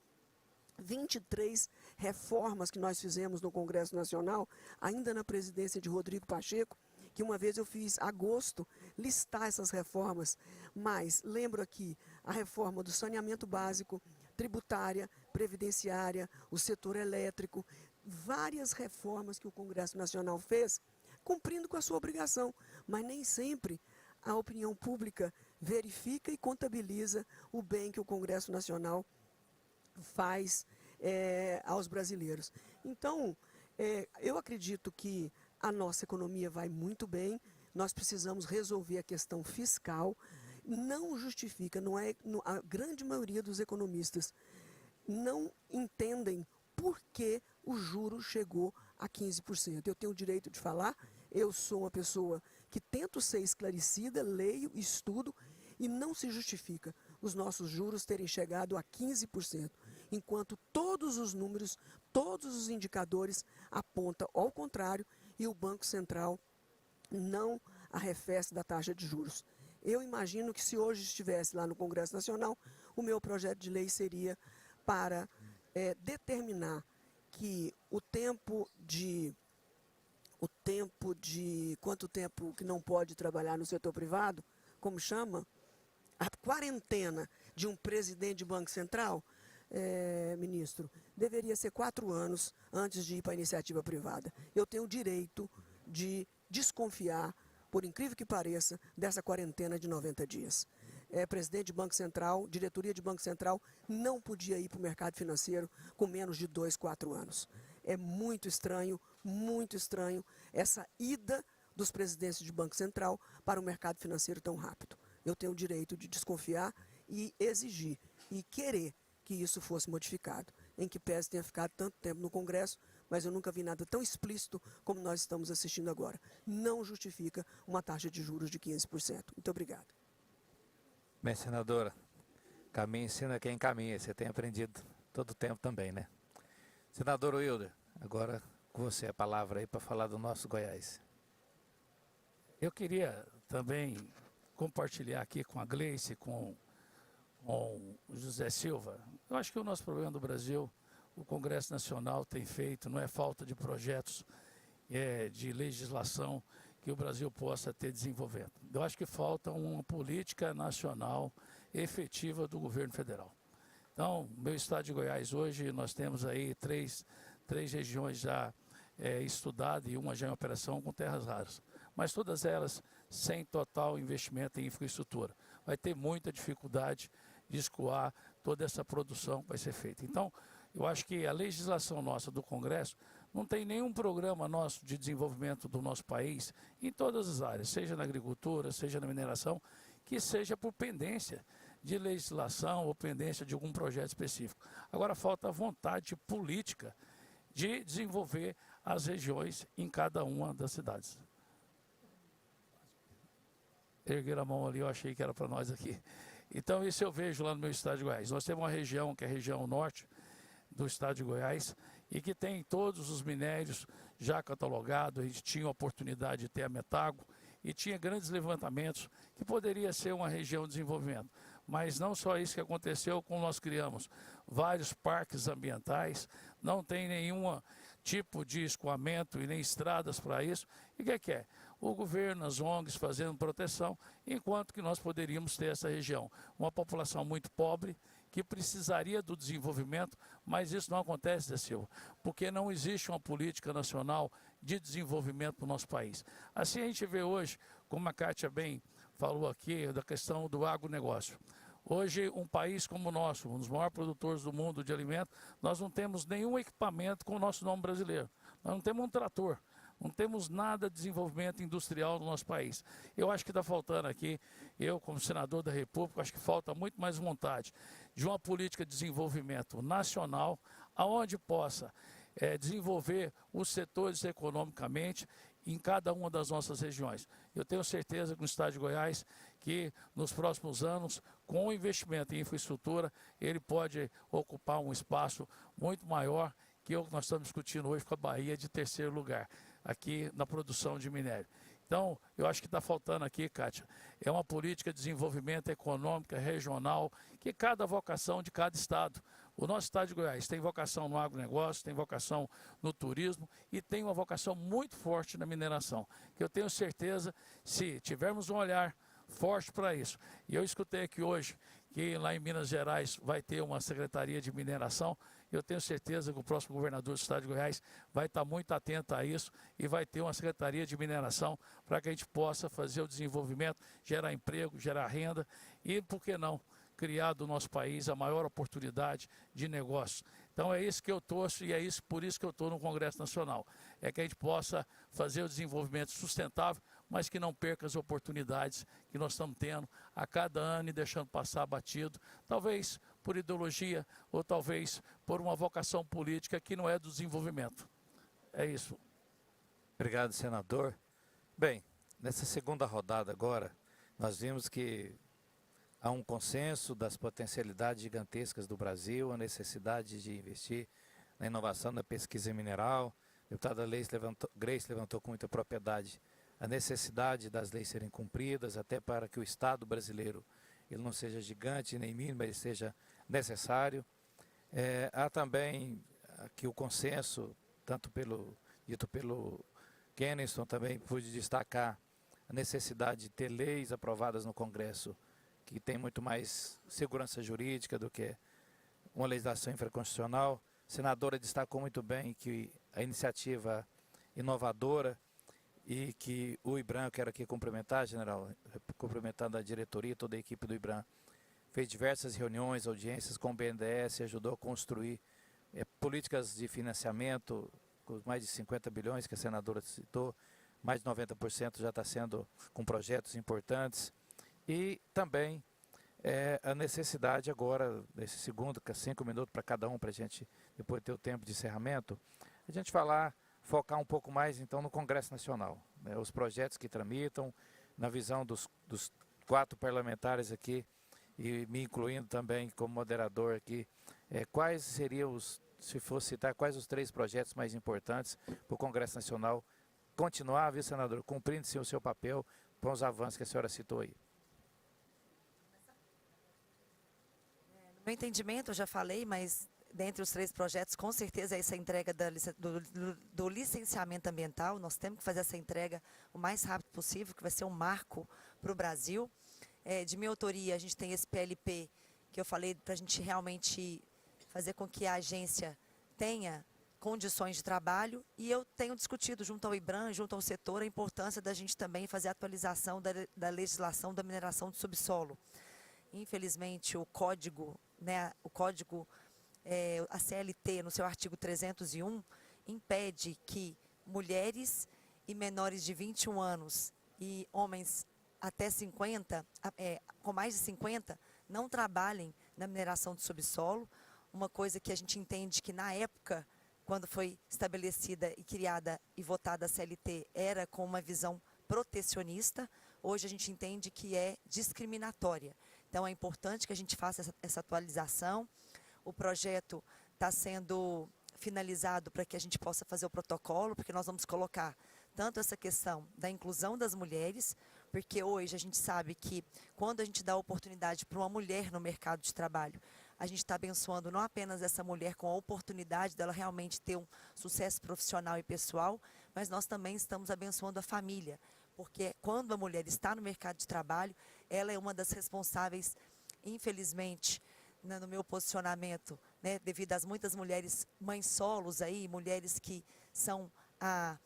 23 reformas que nós fizemos no Congresso Nacional, ainda na presidência de Rodrigo Pacheco, que uma vez eu fiz, agosto, listar essas reformas. Mas lembro aqui a reforma do saneamento básico, tributária, previdenciária, o setor elétrico, várias reformas que o Congresso Nacional fez, cumprindo com a sua obrigação, mas nem sempre a opinião pública verifica e contabiliza o bem que o Congresso Nacional faz aos brasileiros. Então, eu acredito que a nossa economia vai muito bem, nós precisamos resolver a questão fiscal, não justifica, a grande maioria dos economistas não entendem por que o juro chegou a 15%. Eu tenho o direito de falar, eu sou uma pessoa que tento ser esclarecida, leio, estudo, e não se justifica os nossos juros terem chegado a 15%, enquanto todos os números, todos os indicadores apontam ao contrário e o Banco Central não arrefece da taxa de juros. Eu imagino que se hoje estivesse lá no Congresso Nacional, o meu projeto de lei seria para determinar que quanto tempo que não pode trabalhar no setor privado, como chama, a quarentena de um presidente de Banco Central, ministro, deveria ser 4 anos antes de ir para a iniciativa privada. Eu tenho o direito de desconfiar, por incrível que pareça, dessa quarentena de 90 dias. Presidente de Banco Central, diretoria de Banco Central, não podia ir para o mercado financeiro com menos de 2, 4 anos. É muito estranho essa ida dos presidentes de Banco Central para o mercado financeiro tão rápido. Eu tenho o direito de desconfiar e exigir e querer que isso fosse modificado, em que pese tenha ficado tanto tempo no Congresso, mas eu nunca vi nada tão explícito como nós estamos assistindo agora. Não justifica uma taxa de juros de 15%. Muito obrigado. Bem, senadora, caminho ensina quem caminha, você tem aprendido todo o tempo também, né? Senador Wilder, agora com você a palavra aí para falar do nosso Goiás. Eu queria também compartilhar aqui com a Gleice, com o José Silva. Eu acho que o nosso problema do Brasil, o Congresso Nacional tem feito, não é falta de projetos de legislação que o Brasil possa ter desenvolvendo. Eu acho que falta uma política nacional efetiva do governo federal. Então, meu estado de Goiás hoje, nós temos aí três regiões já estudadas e uma já em operação com terras raras. Mas todas elas sem total investimento em infraestrutura. Vai ter muita dificuldade de escoar toda essa produção que vai ser feita. Então, eu acho que a legislação nossa do Congresso Não tem nenhum programa nosso de desenvolvimento do nosso país, em todas as áreas, seja na agricultura, seja na mineração, que seja por pendência de legislação ou pendência de algum projeto específico. Agora falta a vontade política de desenvolver as regiões em cada uma das cidades. Ergueram a mão ali, eu achei que era para nós aqui. Então, isso eu vejo lá no meu estado de Goiás. Nós temos uma região, que é a região norte do estado de Goiás, e que tem todos os minérios já catalogados. A gente tinha a oportunidade de ter a Metago e tinha grandes levantamentos que poderia ser uma região de desenvolvimento. Mas não só isso que aconteceu, como nós criamos vários parques ambientais, não tem nenhum tipo de escoamento e nem estradas para isso. E o que é? O governo, as ONGs fazendo proteção, enquanto que nós poderíamos ter essa região. Uma população muito pobre, que precisaria do desenvolvimento, mas isso não acontece, Zé Silva, porque não existe uma política nacional de desenvolvimento no nosso país. Assim a gente vê hoje, como a Kátia bem falou aqui, da questão do agronegócio. Hoje, um país como o nosso, um dos maiores produtores do mundo de alimentos, nós não temos nenhum equipamento com o nosso nome brasileiro. Nós não temos um trator. Não temos nada de desenvolvimento industrial no nosso país. Eu acho que está faltando aqui, eu como senador da República, acho que falta muito mais vontade de uma política de desenvolvimento nacional, aonde possa desenvolver os setores economicamente em cada uma das nossas regiões. Eu tenho certeza que no estado de Goiás, que nos próximos anos, com o investimento em infraestrutura, ele pode ocupar um espaço muito maior que o que nós estamos discutindo hoje com a Bahia de terceiro lugar, aqui na produção de minério. Então, eu acho que está faltando aqui, Kátia, é uma política de desenvolvimento econômico, regional, que cada vocação de cada estado. O nosso estado de Goiás tem vocação no agronegócio, tem vocação no turismo e tem uma vocação muito forte na mineração, que eu tenho certeza, se tivermos um olhar forte para isso. E eu escutei aqui hoje que lá em Minas Gerais vai ter uma secretaria de mineração. Eu tenho certeza que o próximo governador do estado de Goiás vai estar muito atento a isso e vai ter uma secretaria de mineração para que a gente possa fazer o desenvolvimento, gerar emprego, gerar renda e, por que não, criar do nosso país a maior oportunidade de negócio. Então é isso que eu torço e é isso, por isso que eu estou no Congresso Nacional. É que a gente possa fazer o desenvolvimento sustentável, mas que não perca as oportunidades que nós estamos tendo a cada ano e deixando passar batido, talvez por ideologia ou talvez por uma vocação política que não é do desenvolvimento. É isso. Obrigado, senador. Bem, nessa segunda rodada agora, nós vimos que há um consenso das potencialidades gigantescas do Brasil, a necessidade de investir na inovação, na pesquisa mineral. A deputada Grace levantou com muita propriedade a necessidade das leis serem cumpridas, até para que o Estado brasileiro ele não seja gigante nem mínimo, mas ele seja necessário. Há também aqui o consenso, dito pelo Keniston, também pude destacar a necessidade de ter leis aprovadas no Congresso que tem muito mais segurança jurídica do que uma legislação infraconstitucional. A senadora destacou muito bem que a iniciativa inovadora e que o IBRAM, eu quero aqui cumprimentar, general, cumprimentando a diretoria, toda a equipe do IBRAM, fez diversas reuniões, audiências com o BNDES, ajudou a construir políticas de financiamento, com mais de 50 bilhões que a senadora citou, mais de 90% já está sendo com projetos importantes. E também a necessidade agora, nesse segundo, 5 minutos para cada um, para a gente depois ter o tempo de encerramento, a gente focar um pouco mais então no Congresso Nacional, né, os projetos que tramitam, na visão dos 4 parlamentares aqui, e me incluindo também como moderador aqui, quais seriam se fosse citar, quais os 3 projetos mais importantes para o Congresso Nacional continuar, viu, senador, cumprindo sim o seu papel com os avanços que a senhora citou aí. No meu entendimento, eu já falei, mas dentre os 3 projetos, com certeza essa entrega do licenciamento ambiental, nós temos que fazer essa entrega o mais rápido possível, que vai ser um marco para o Brasil. De minha autoria, a gente tem esse PLP, que eu falei para a gente realmente fazer com que a agência tenha condições de trabalho, e eu tenho discutido junto ao IBRAM, junto ao setor, a importância da gente também fazer a atualização da legislação da mineração do subsolo. Infelizmente, o código, a CLT, no seu artigo 301, impede que mulheres e menores de 21 anos e homens até 50, com mais de 50, não trabalhem na mineração de subsolo, uma coisa que a gente entende que na época, quando foi estabelecida e criada e votada a CLT, era com uma visão protecionista, hoje a gente entende que é discriminatória. Então é importante que a gente faça essa atualização. O projeto está sendo finalizado para que a gente possa fazer o protocolo, porque nós vamos colocar tanto essa questão da inclusão das mulheres, porque hoje a gente sabe que quando a gente dá oportunidade para uma mulher no mercado de trabalho, a gente está abençoando não apenas essa mulher com a oportunidade dela realmente ter um sucesso profissional e pessoal, mas nós também estamos abençoando a família, porque quando a mulher está no mercado de trabalho, ela é uma das responsáveis, infelizmente, no meu posicionamento, né, devido às muitas mulheres mães solos aí, mulheres que são a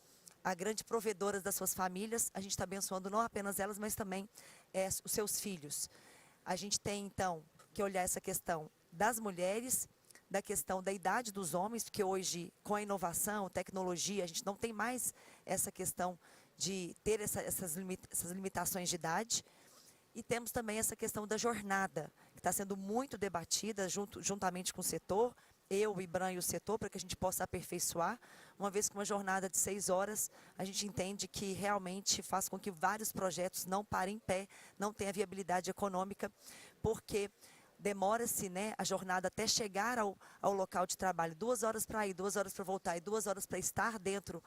grande provedora das suas famílias, a gente está abençoando não apenas elas, mas também os seus filhos. A gente tem, então, que olhar essa questão das mulheres, da questão da idade dos homens, porque hoje, com a inovação, tecnologia, a gente não tem mais essa questão de ter essas limitações de idade. E temos também essa questão da jornada, que está sendo muito debatida juntamente com o setor, eu, o IBRAM e o setor, para que a gente possa aperfeiçoar, uma vez que uma jornada de 6 horas, a gente entende que realmente faz com que vários projetos não parem em pé, não tenha viabilidade econômica, porque demora-se, né, a jornada até chegar ao local de trabalho, 2 horas para ir, 2 horas para voltar e 2 horas para estar dentro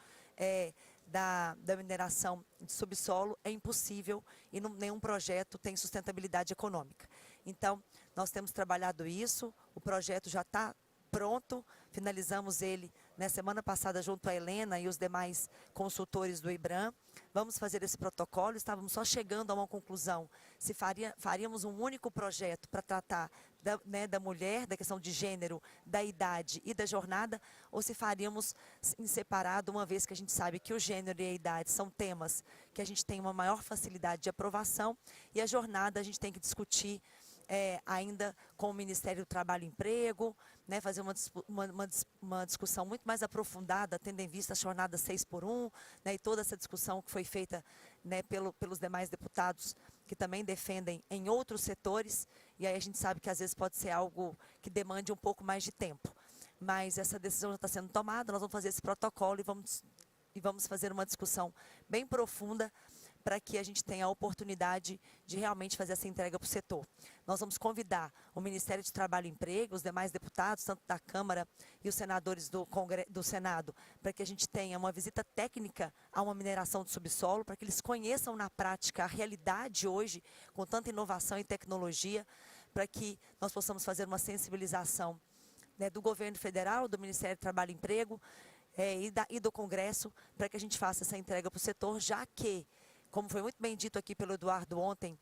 da mineração de subsolo, é impossível e nenhum projeto tem sustentabilidade econômica. Então, nós temos trabalhado isso, o projeto já está pronto, finalizamos ele na semana passada junto à Helena e os demais consultores do IBRAM. Vamos fazer esse protocolo, estávamos só chegando a uma conclusão, se faríamos um único projeto para tratar da mulher, da questão de gênero, da idade e da jornada, ou se faríamos em separado, uma vez que a gente sabe que o gênero e a idade são temas que a gente tem uma maior facilidade de aprovação, e a jornada a gente tem que discutir ainda com o Ministério do Trabalho e Emprego, né, fazer uma discussão muito mais aprofundada, tendo em vista a jornada 6x1, né, e toda essa discussão que foi feita, né, pelos demais deputados que também defendem em outros setores, e aí a gente sabe que às vezes pode ser algo que demande um pouco mais de tempo. Mas essa decisão já está sendo tomada, nós vamos fazer esse protocolo e vamos fazer uma discussão bem profunda para que a gente tenha a oportunidade de realmente fazer essa entrega para o setor. Nós vamos convidar o Ministério de Trabalho e Emprego, os demais deputados, tanto da Câmara e os senadores do Senado, para que a gente tenha uma visita técnica a uma mineração de subsolo, para que eles conheçam na prática a realidade hoje, com tanta inovação e tecnologia, para que nós possamos fazer uma sensibilização, né, do governo federal, do Ministério do Trabalho e Emprego e do Congresso, para que a gente faça essa entrega para o setor, já que, como foi muito bem dito aqui pelo Eduardo ontem,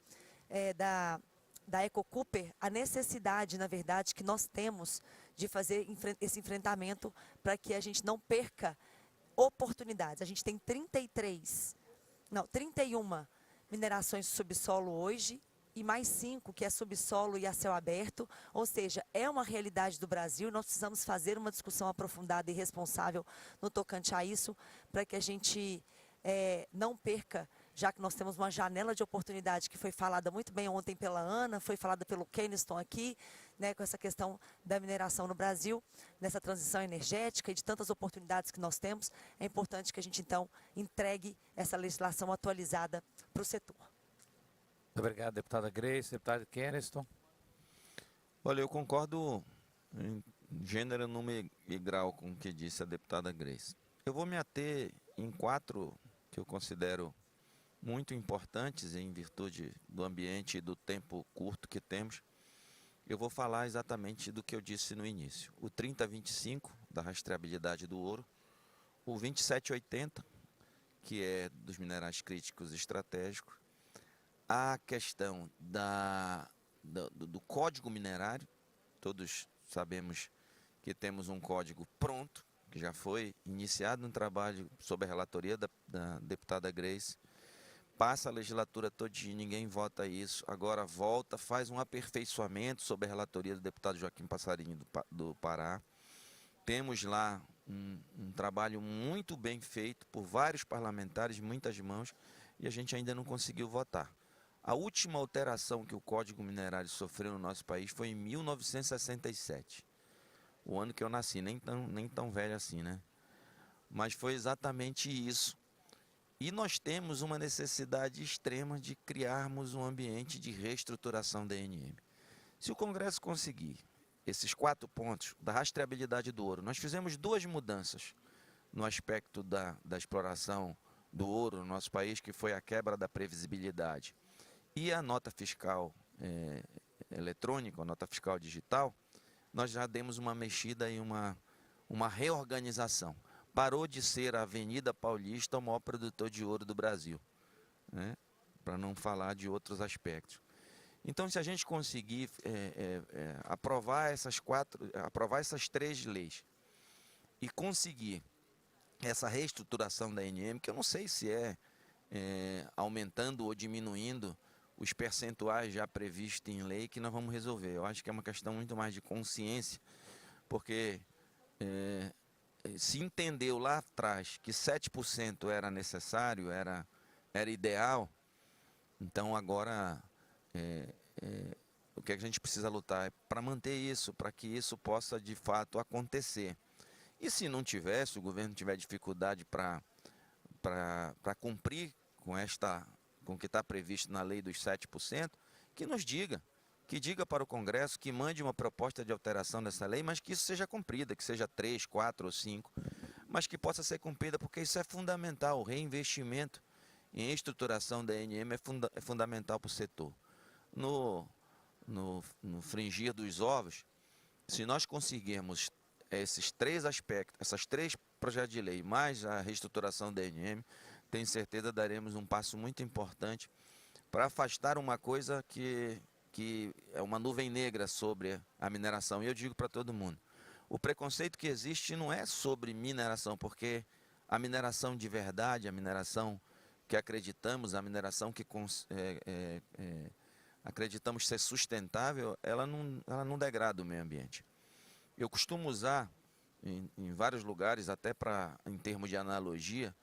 da Ecocooper, a necessidade, na verdade, que nós temos de fazer esse enfrentamento para que a gente não perca oportunidades. A gente tem 31 minerações de subsolo hoje e mais 5 que é subsolo e a céu aberto, ou seja, é uma realidade do Brasil, nós precisamos fazer uma discussão aprofundada e responsável no tocante a isso, para que a gente não perca, já que nós temos uma janela de oportunidade que foi falada muito bem ontem pela Ana, foi falada pelo Keniston aqui, né, com essa questão da mineração no Brasil, nessa transição energética e de tantas oportunidades que nós temos, é importante que a gente, então, entregue essa legislação atualizada para o setor. Muito obrigado, deputada Grace. Deputado Keniston. Olha, eu concordo em gênero, número e grau com o que disse a deputada Grace. Eu vou me ater em 4 que eu considero muito importantes em virtude do ambiente e do tempo curto que temos. Eu vou falar exatamente do que eu disse no início. O 3025, da rastreabilidade do ouro. O 2780, que é dos minerais críticos estratégicos. A questão do código minerário. Todos sabemos que temos um código pronto, que já foi iniciado um trabalho sob a relatoria da deputada Grace. Passa a legislatura todinha, ninguém vota isso, agora volta, faz um aperfeiçoamento sob a relatoria do deputado Joaquim Passarinho do Pará. Temos lá um trabalho muito bem feito por vários parlamentares, muitas mãos, e a gente ainda não conseguiu votar. A última alteração que o Código Minerário sofreu no nosso país foi em 1967, o ano que eu nasci, nem tão velho assim, né? Mas foi exatamente isso. E nós temos uma necessidade extrema de criarmos um ambiente de reestruturação da ANM. Se o Congresso conseguir esses 4 pontos da rastreabilidade do ouro, nós fizemos 2 mudanças no aspecto da exploração do ouro no nosso país, que foi a quebra da previsibilidade e a nota fiscal eletrônica, a nota fiscal digital. Nós já demos uma mexida e uma reorganização. Parou de ser a Avenida Paulista o maior produtor de ouro do Brasil, né? Para não falar de outros aspectos. Então, se a gente conseguir aprovar essas 3 leis e conseguir essa reestruturação da ANM, que eu não sei se aumentando ou diminuindo os percentuais já previstos em lei, que nós vamos resolver. Eu acho que é uma questão muito mais de consciência, porque se entendeu lá atrás que 7% era necessário, era ideal, então agora o que a gente precisa lutar é para manter isso, para que isso possa de fato acontecer. E se não tiver, se o governo tiver dificuldade para cumprir com o que está previsto na lei dos 7%, que nos diga, que diga para o Congresso, que mande uma proposta de alteração dessa lei, mas que isso seja cumprida, que seja 3, 4 ou 5, mas que possa ser cumprida, porque isso é fundamental. O reinvestimento em estruturação da ANM é fundamental para o setor. No fringir dos ovos, se nós conseguirmos esses 3 aspectos, essas 3 projetos de lei, mais a reestruturação da ANM, tenho certeza daremos um passo muito importante para afastar uma coisa que é uma nuvem negra sobre a mineração. E eu digo para todo mundo, o preconceito que existe não é sobre mineração, porque a mineração de verdade, a mineração que acreditamos, a mineração que acreditamos ser sustentável, ela não degrada o meio ambiente. Eu costumo usar em vários lugares, até em termos de analogia,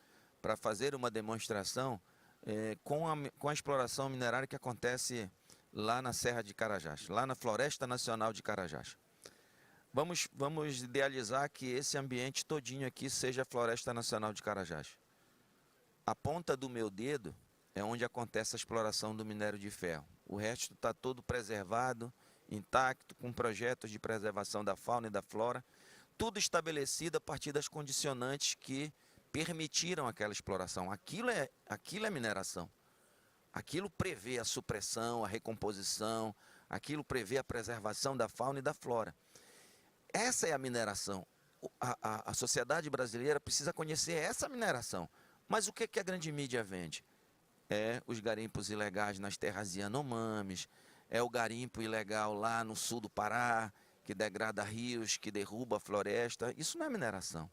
para fazer uma demonstração com a exploração minerária que acontece lá na Serra de Carajás, lá na Floresta Nacional de Carajás. Vamos idealizar que esse ambiente todinho aqui seja a Floresta Nacional de Carajás. A ponta do meu dedo é onde acontece a exploração do minério de ferro. O resto está todo preservado, intacto, com projetos de preservação da fauna e da flora, tudo estabelecido a partir das condicionantes que permitiram aquela exploração. Aquilo é mineração. Aquilo prevê a supressão, a recomposição, aquilo prevê a preservação da fauna e da flora. Essa é a mineração. A sociedade brasileira precisa conhecer essa mineração. Mas o que a grande mídia vende? É os garimpos ilegais nas terras Yanomamis, é o garimpo ilegal lá no sul do Pará, que degrada rios, que derruba a floresta. Isso não é mineração.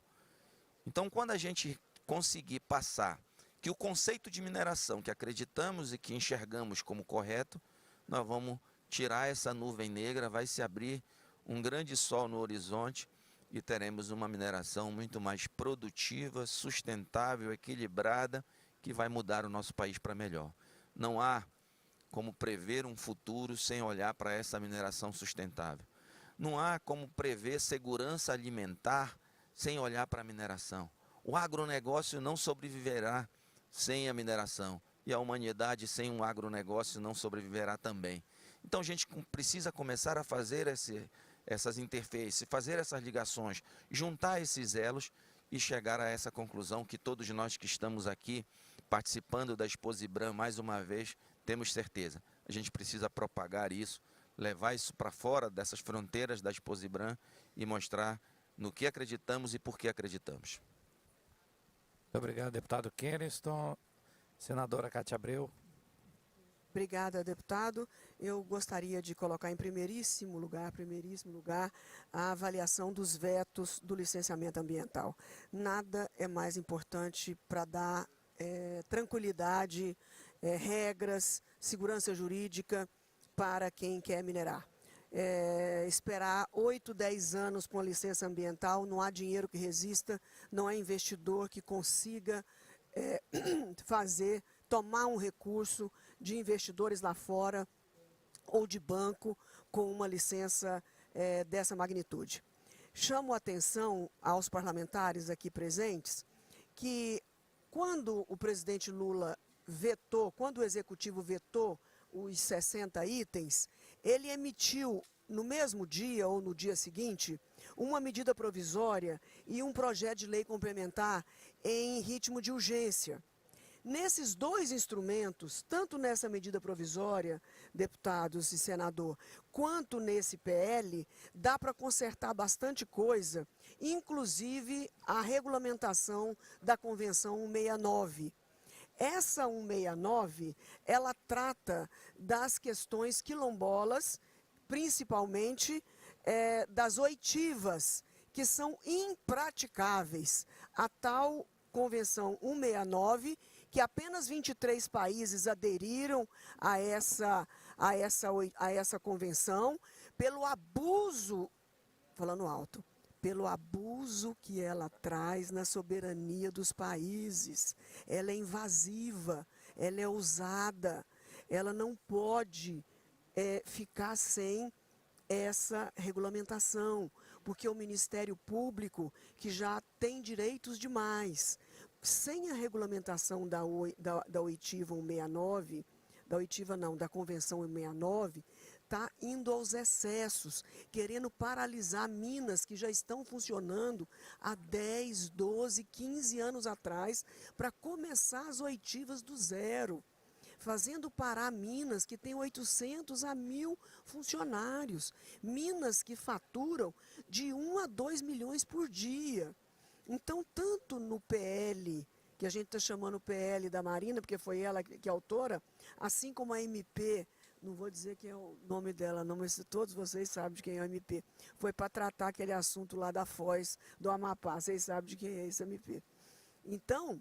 Então, quando a gente conseguir passar que o conceito de mineração que acreditamos e que enxergamos como correto, nós vamos tirar essa nuvem negra, vai se abrir um grande sol no horizonte e teremos uma mineração muito mais produtiva, sustentável, equilibrada, que vai mudar o nosso país para melhor. Não há como prever um futuro sem olhar para essa mineração sustentável. Não há como prever segurança alimentar sem olhar para a mineração. O agronegócio não sobreviverá sem a mineração, e a humanidade sem um agronegócio não sobreviverá também. Então a gente precisa começar a fazer essas interfaces, fazer essas ligações, juntar esses elos e chegar a essa conclusão que todos nós que estamos aqui participando da Exposibram mais uma vez, temos certeza. A gente precisa propagar isso, levar isso para fora dessas fronteiras da Exposibram e mostrar no que acreditamos e por que acreditamos. Muito obrigado, deputado Keniston. Senadora Cátia Abreu. Obrigada, deputado. Eu gostaria de colocar em primeiríssimo lugar, a avaliação dos vetos do licenciamento ambiental. Nada é mais importante para dar tranquilidade, regras, segurança jurídica para quem quer minerar. esperar 8, 10 anos com a licença ambiental, não há dinheiro que resista, não há investidor que consiga tomar um recurso de investidores lá fora ou de banco com uma licença dessa magnitude. Chamo a atenção aos parlamentares aqui presentes que quando o presidente Lula quando o executivo vetou os 60 itens, ele emitiu no mesmo dia ou no dia seguinte uma medida provisória e um projeto de lei complementar em ritmo de urgência. Nesses dois instrumentos, tanto nessa medida provisória, deputados e senador, quanto nesse PL, dá para consertar bastante coisa, inclusive a regulamentação da Convenção 169. Essa 169, ela trata das questões quilombolas, principalmente das oitivas, que são impraticáveis. A tal Convenção 169, que apenas 23 países aderiram a essa convenção, pelo abuso, falando alto, pelo abuso que ela traz na soberania dos países. Ela é invasiva, ela é ousada, ela não pode ficar sem essa regulamentação, porque o Ministério Público, que já tem direitos demais, sem a regulamentação da oitiva 169, da Convenção 169, está indo aos excessos, querendo paralisar minas que já estão funcionando há 10, 12, 15 anos atrás, para começar as oitivas do zero, fazendo parar minas que têm 800 a 1.000 funcionários, minas que faturam de 1 a 2 milhões por dia. Então, tanto no PL, que a gente está chamando o PL da Marina, porque foi ela que é autora, assim como a MP, não vou dizer que é o nome dela não, mas todos vocês sabem de quem é a MP, foi para tratar aquele assunto lá da Foz, do Amapá, vocês sabem de quem é esse MP. Então,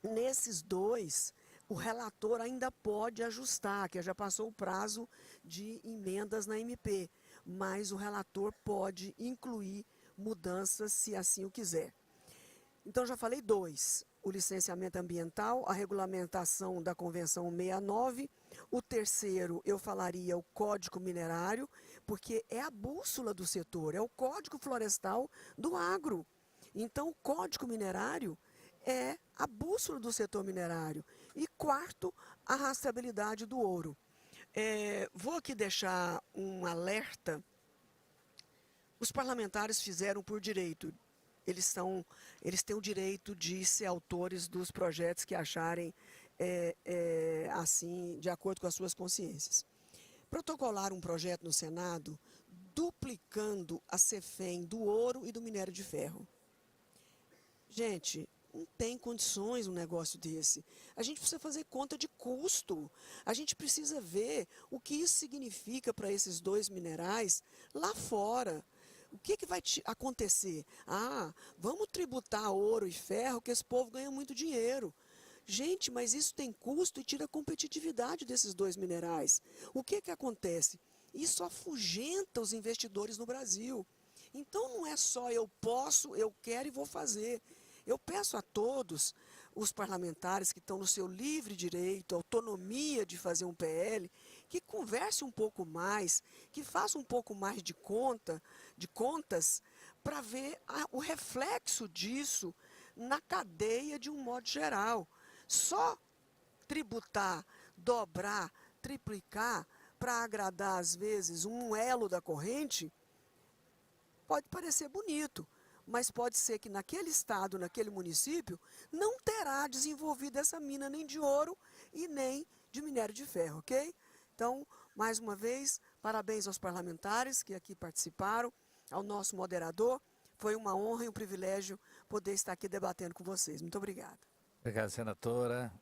nesses dois, o relator ainda pode ajustar, que já passou o prazo de emendas na MP, mas o relator pode incluir mudanças se assim o quiser. Então, já falei dois, o licenciamento ambiental, a regulamentação da Convenção 169, o terceiro eu falaria o Código Minerário, porque é a bússola do setor, é o Código Florestal do agro. Então, o Código Minerário é a bússola do setor minerário. E quarto, a rastreabilidade do ouro. Vou aqui deixar um alerta. Os parlamentares fizeram por direito. Eles têm o direito de ser autores dos projetos que acharem assim, de acordo com as suas consciências. Protocolar um projeto no Senado duplicando a CEFEM do ouro e do minério de ferro. Gente, não tem condições um negócio desse. A gente precisa fazer conta de custo. A gente precisa ver o que isso significa para esses dois minerais lá fora. O que vai acontecer? Vamos tributar ouro e ferro, que esse povo ganha muito dinheiro. Gente, mas isso tem custo e tira a competitividade desses dois minerais. O que acontece? Isso afugenta os investidores no Brasil. Então não é só eu posso, eu quero e vou fazer. Eu peço a todos os parlamentares que estão no seu livre direito, autonomia de fazer um PL, que converse um pouco mais, que faça um pouco mais de contas, para ver o reflexo disso na cadeia de um modo geral. Só tributar, dobrar, triplicar, para agradar às vezes um elo da corrente, pode parecer bonito. Mas pode ser que naquele estado, naquele município, não terá desenvolvido essa mina nem de ouro e nem de minério de ferro, ok? Então, mais uma vez, parabéns aos parlamentares que aqui participaram, ao nosso moderador. Foi uma honra e um privilégio poder estar aqui debatendo com vocês. Muito obrigada. Obrigado, senadora.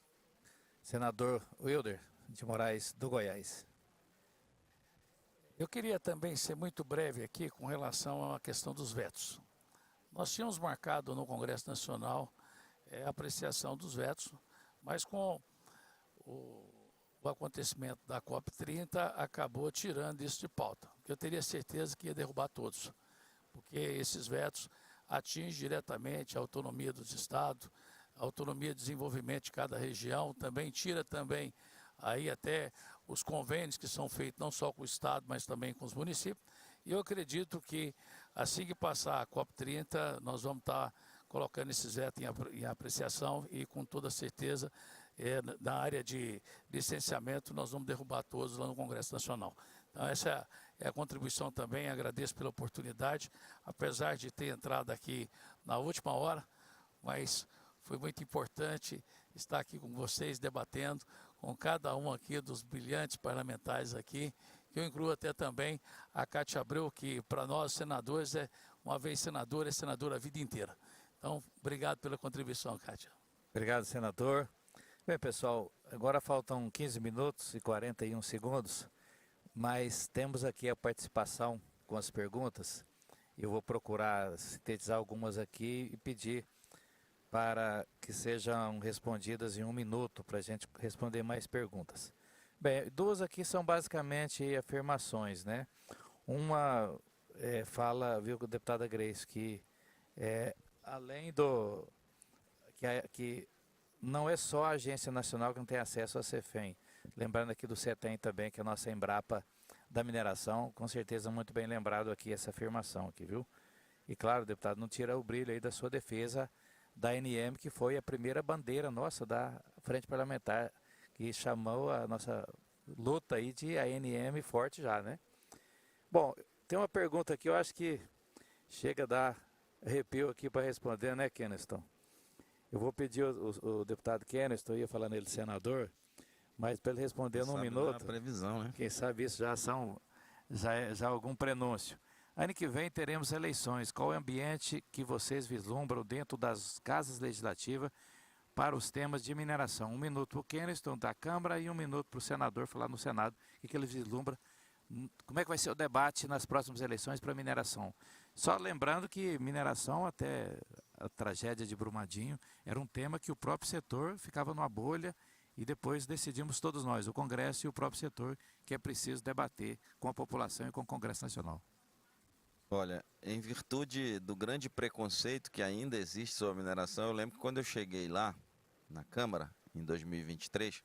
Senador Wilder de Moraes, do Goiás. Eu queria também ser muito breve aqui com relação à questão dos vetos. Nós tínhamos marcado no Congresso Nacional a apreciação dos vetos, mas com o o acontecimento da COP30 acabou tirando isso de pauta. Eu teria certeza que ia derrubar todos, porque esses vetos atingem diretamente a autonomia dos estados, a autonomia de desenvolvimento de cada região, também tira também aí até os convênios que são feitos não só com o estado, mas também com os municípios. E eu acredito que assim que passar a COP30, nós vamos estar colocando esses vetos em apreciação e com toda certeza na área de licenciamento nós vamos derrubar todos lá no Congresso Nacional. Então essa é a contribuição também, agradeço pela oportunidade, apesar de ter entrado aqui na última hora, mas foi muito importante estar aqui com vocês, debatendo com cada um aqui dos brilhantes parlamentares aqui, que eu incluo até também a Cátia Abreu, que para nós senadores uma vez senadora, é senadora a vida inteira. Então, obrigado pela contribuição, Cátia. Obrigado, senador. Bem, pessoal, agora faltam 15 minutos e 41 segundos, mas temos aqui a participação com as perguntas. Eu vou procurar sintetizar algumas aqui e pedir para que sejam respondidas em 1 minuto, para a gente responder mais perguntas. Bem, duas aqui são basicamente afirmações, né? Uma fala, viu, com a deputada Grace, que além do... que não é só a Agência Nacional que não tem acesso à CEFEM. Lembrando aqui do CETEM também, que é a nossa Embrapa da mineração, com certeza muito bem lembrado aqui essa afirmação aqui, viu? E claro, deputado, não tira o brilho aí da sua defesa da ANM, que foi a primeira bandeira nossa da Frente Parlamentar, que chamou a nossa luta aí de ANM forte já, né? Bom, tem uma pergunta aqui, eu acho que chega a dar arrepio aqui para responder, né, Keniston? Eu vou pedir o deputado Keniston, ia falar nele senador, mas para ele responder num minuto, previsão, né? Quem sabe isso já algum prenúncio. Ano que vem teremos eleições. Qual é o ambiente que vocês vislumbram dentro das casas legislativas para os temas de mineração? 1 minuto para o Keniston da Câmara e 1 minuto para o senador falar no Senado o que ele vislumbra. Como é que vai ser o debate nas próximas eleições para mineração? Só lembrando que mineração, até a tragédia de Brumadinho, era um tema que o próprio setor ficava numa bolha e depois decidimos todos nós, o Congresso e o próprio setor, que é preciso debater com a população e com o Congresso Nacional. Olha, em virtude do grande preconceito que ainda existe sobre a mineração, eu lembro que quando eu cheguei lá, na Câmara, em 2023,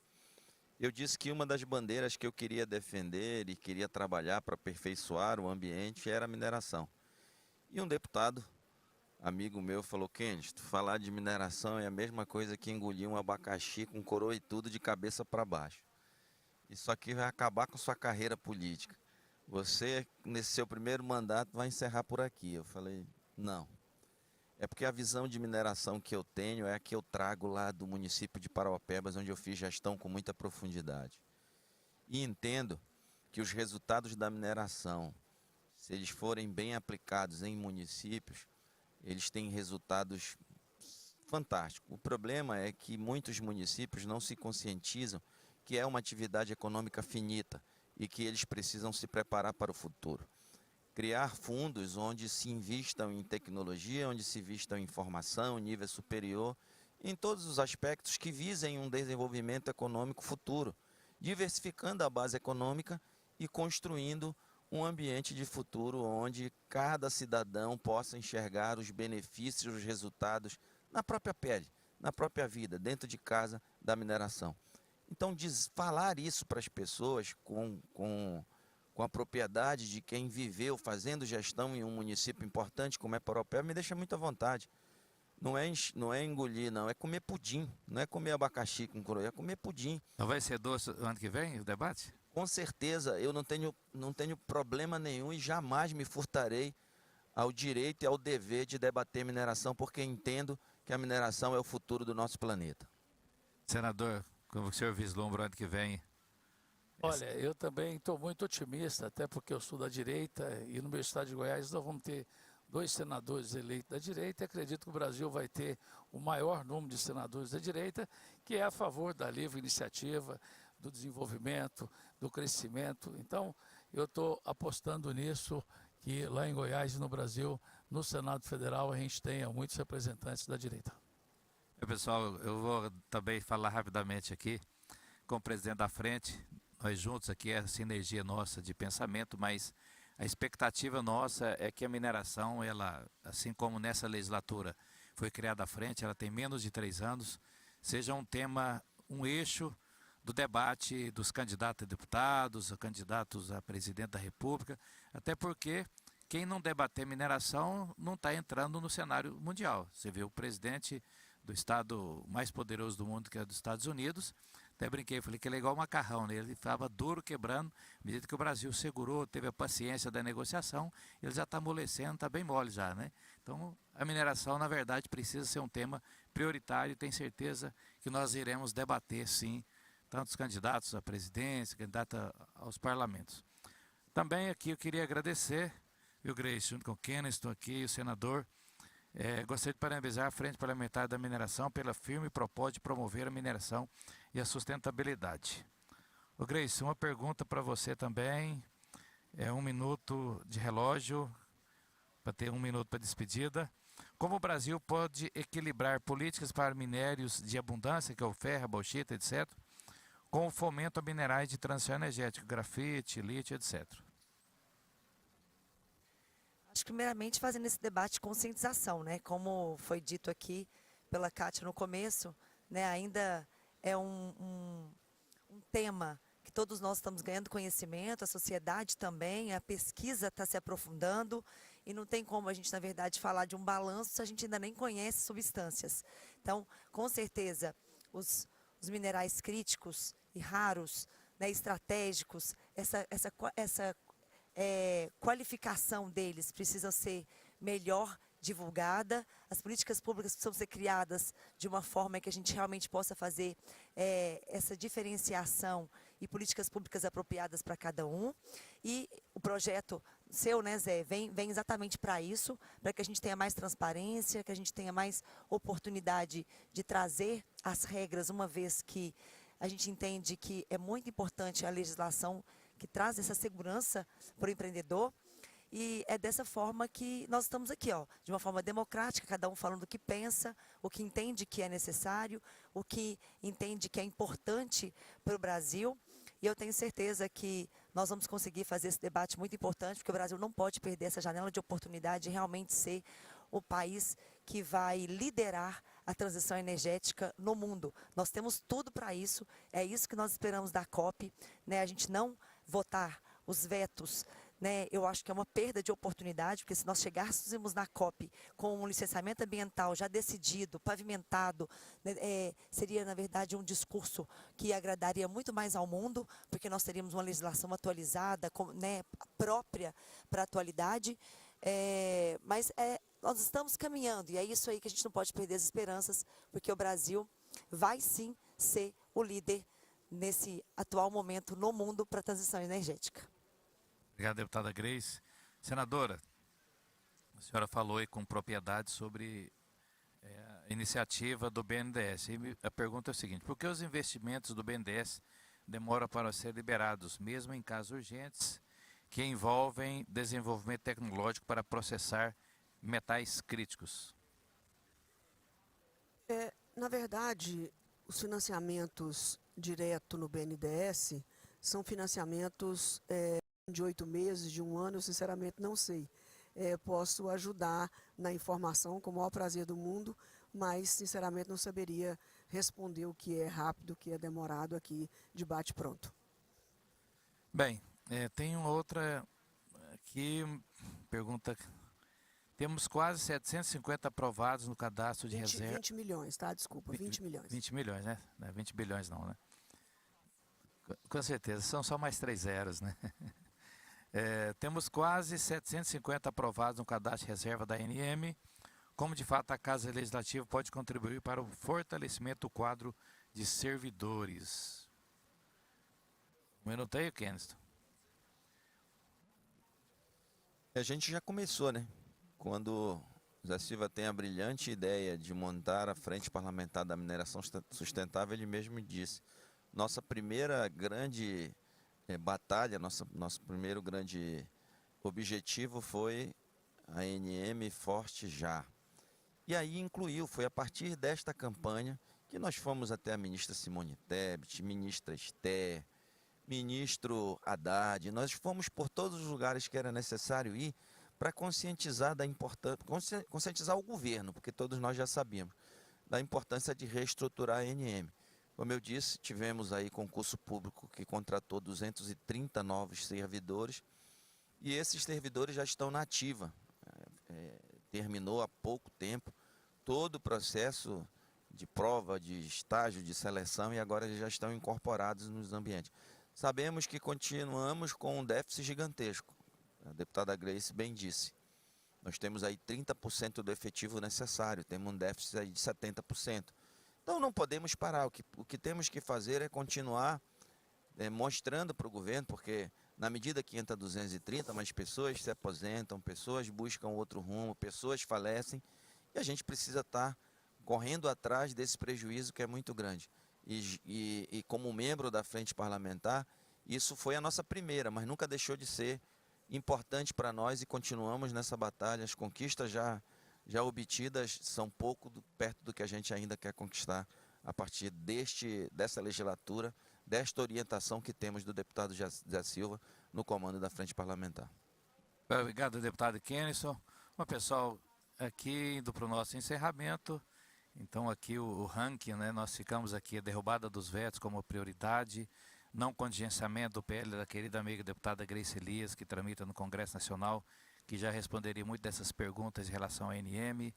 eu disse que uma das bandeiras que eu queria defender e queria trabalhar para aperfeiçoar o ambiente era a mineração. E um deputado, amigo meu, falou: Kenneth, falar de mineração é a mesma coisa que engolir um abacaxi com coroa e tudo de cabeça para baixo. Isso aqui vai acabar com sua carreira política. Você, nesse seu primeiro mandato, vai encerrar por aqui. Eu falei, não. É porque a visão de mineração que eu tenho é a que eu trago lá do município de Parauapebas, onde eu fiz gestão com muita profundidade. E entendo que os resultados da mineração, se eles forem bem aplicados em municípios, eles têm resultados fantásticos. O problema é que muitos municípios não se conscientizam que é uma atividade econômica finita e que eles precisam se preparar para o futuro. Criar fundos onde se invistam em tecnologia, onde se invistam em formação, nível superior, em todos os aspectos que visem um desenvolvimento econômico futuro, diversificando a base econômica e construindo um ambiente de futuro onde cada cidadão possa enxergar os benefícios, os resultados na própria pele, na própria vida, dentro de casa da mineração. Então, falar isso para as pessoas com a propriedade de quem viveu fazendo gestão em um município importante como é Parauapebas me deixa muito à vontade. Não é engolir, não, é comer pudim. Não é comer abacaxi com coroa, é comer pudim. Não vai ser doce ano que vem o debate? Com certeza, eu não tenho problema nenhum e jamais me furtarei ao direito e ao dever de debater mineração, porque entendo que a mineração é o futuro do nosso planeta. Senador, como o senhor vislumbra ano que vem? Olha, eu também estou muito otimista, até porque eu sou da direita e no meu estado de Goiás nós vamos ter 2 senadores eleitos da direita e acredito que o Brasil vai ter o maior número de senadores da direita, que é a favor da livre iniciativa, do desenvolvimento, do crescimento. Então, eu estou apostando nisso, que lá em Goiás e no Brasil, no Senado Federal, a gente tenha muitos representantes da direita. Pessoal, eu vou também falar rapidamente aqui. como presidente da frente, nós juntos aqui, essa sinergia nossa de pensamento, mas a expectativa nossa é que a mineração, ela, assim como nessa legislatura foi criada a frente, ela tem menos de 3 anos, seja um tema, um eixo do debate dos candidatos a deputados, a candidatos a presidente da República, até porque quem não debater mineração não está entrando no cenário mundial. Você vê o presidente do estado mais poderoso do mundo, que é dos Estados Unidos, até brinquei, falei que ele é igual macarrão, né? Ele estava duro, quebrando, à medida que o Brasil segurou, teve a paciência da negociação, ele já está amolecendo, está bem mole já, né? Então, a mineração, na verdade, precisa ser um tema prioritário e tenho certeza que nós iremos debater, sim, tanto os candidatos à presidência, candidatos aos parlamentos. Também aqui eu queria agradecer, viu, Grace, junto com o Keniston aqui, o senador, gostaria de parabenizar a Frente Parlamentar da Mineração pela firme proposta de promover a mineração e a sustentabilidade. Ô Grace, uma pergunta para você também, 1 minuto de relógio, para ter 1 minuto para despedida. Como o Brasil pode equilibrar políticas para minérios de abundância, que é o ferro, a bauxita, etc., com o fomento a minerais de transição energética, grafite, lítio, etc.? Acho que primeiramente fazendo esse debate de conscientização, né? Como foi dito aqui pela Kátia no começo, né? Ainda é um tema que todos nós estamos ganhando conhecimento, a sociedade também, a pesquisa está se aprofundando e não tem como a gente, na verdade, falar de um balanço se a gente ainda nem conhece substâncias. Então, com certeza, os minerais críticos e raros, né, estratégicos, essa qualificação deles precisa ser melhor divulgada, as políticas públicas precisam ser criadas de uma forma que a gente realmente possa fazer essa diferenciação e políticas públicas apropriadas para cada um. E o projeto seu, né, Zé, vem exatamente para isso, para que a gente tenha mais transparência, que a gente tenha mais oportunidade de trazer as regras, uma vez que a gente entende que é muito importante a legislação que traz essa segurança para o empreendedor. E é dessa forma que nós estamos aqui, ó, de uma forma democrática, cada um falando o que pensa, o que entende que é necessário, o que entende que é importante para o Brasil. E eu tenho certeza que nós vamos conseguir fazer esse debate muito importante, porque o Brasil não pode perder essa janela de oportunidade de realmente ser o país que vai liderar a transição energética no mundo. Nós temos tudo para isso, é isso que nós esperamos da COP, né? A gente não votar os vetos, né, eu acho que é uma perda de oportunidade, porque se nós chegássemos na COP com um licenciamento ambiental já decidido, pavimentado, né, seria, na verdade, um discurso que agradaria muito mais ao mundo, porque nós teríamos uma legislação atualizada, né, própria para a atualidade, mas nós estamos caminhando, e é isso aí que a gente não pode perder as esperanças, porque o Brasil vai sim ser o líder nesse atual momento no mundo para a transição energética. Obrigado, deputada Grace. Senadora, a senhora falou aí com propriedade sobre a iniciativa do BNDES. E a pergunta é o seguinte: por que os investimentos do BNDES demoram para ser liberados, mesmo em casos urgentes, que envolvem desenvolvimento tecnológico para processar metais críticos? Na verdade, os financiamentos direto no BNDES são financiamentos de 8 meses, de 1 ano, eu sinceramente não sei. Posso ajudar na informação com o maior prazer do mundo, mas sinceramente não saberia responder o que é rápido, o que é demorado aqui de bate-pronto. Bem, tem uma outra aqui, pergunta. Temos quase 750 aprovados no cadastro de reserva. 20 milhões, tá? Desculpa, 20 milhões. 20 milhões, né? Não é 20 bilhões não, né? Com certeza, são só mais 3 zeros, né? Temos quase 750 aprovados no cadastro de reserva da ANM. Como de fato a Casa Legislativa pode contribuir para o fortalecimento do quadro de servidores? Um minuto aí, Keniston. A gente já começou, né? Quando Zé Silva tem a brilhante ideia de montar a Frente Parlamentar da Mineração Sustentável, ele mesmo disse: nossa primeira grande batalha, nosso primeiro grande objetivo foi a ANM Forte Já. E aí incluiu, foi a partir desta campanha que nós fomos até a ministra Simone Tebet, ministra Esther, ministro Haddad, nós fomos por todos os lugares que era necessário ir para conscientizar da importância, conscientizar o governo, porque todos nós já sabíamos, da importância de reestruturar a ANM. Como eu disse, tivemos aí concurso público que contratou 230 novos servidores e esses servidores já estão na ativa. Terminou há pouco tempo todo o processo de prova, de estágio, de seleção e agora já estão incorporados nos ambientes. Sabemos que continuamos com um déficit gigantesco. A deputada Grace bem disse. Nós temos aí 30% do efetivo necessário, temos um déficit aí de 70%. Então não podemos parar, o que temos que fazer é continuar mostrando para o governo, porque na medida que entra 230, mais pessoas se aposentam, pessoas buscam outro rumo, pessoas falecem, e a gente precisa estar correndo atrás desse prejuízo que é muito grande. E como membro da frente parlamentar, isso foi a nossa primeira, mas nunca deixou de ser importante para nós e continuamos nessa batalha. As conquistas já obtidas são pouco perto do que a gente ainda quer conquistar a partir dessa legislatura, desta orientação que temos do deputado Zé Silva no comando da frente parlamentar. Obrigado, deputado Kenniston. Bom, pessoal, aqui indo para o nosso encerramento, então aqui o ranking, né, nós ficamos aqui a derrubada dos vetos como prioridade, não contingenciamento do PL da querida amiga deputada Grace Elias, que tramita no Congresso Nacional, que já responderia muito dessas perguntas em relação à ANM.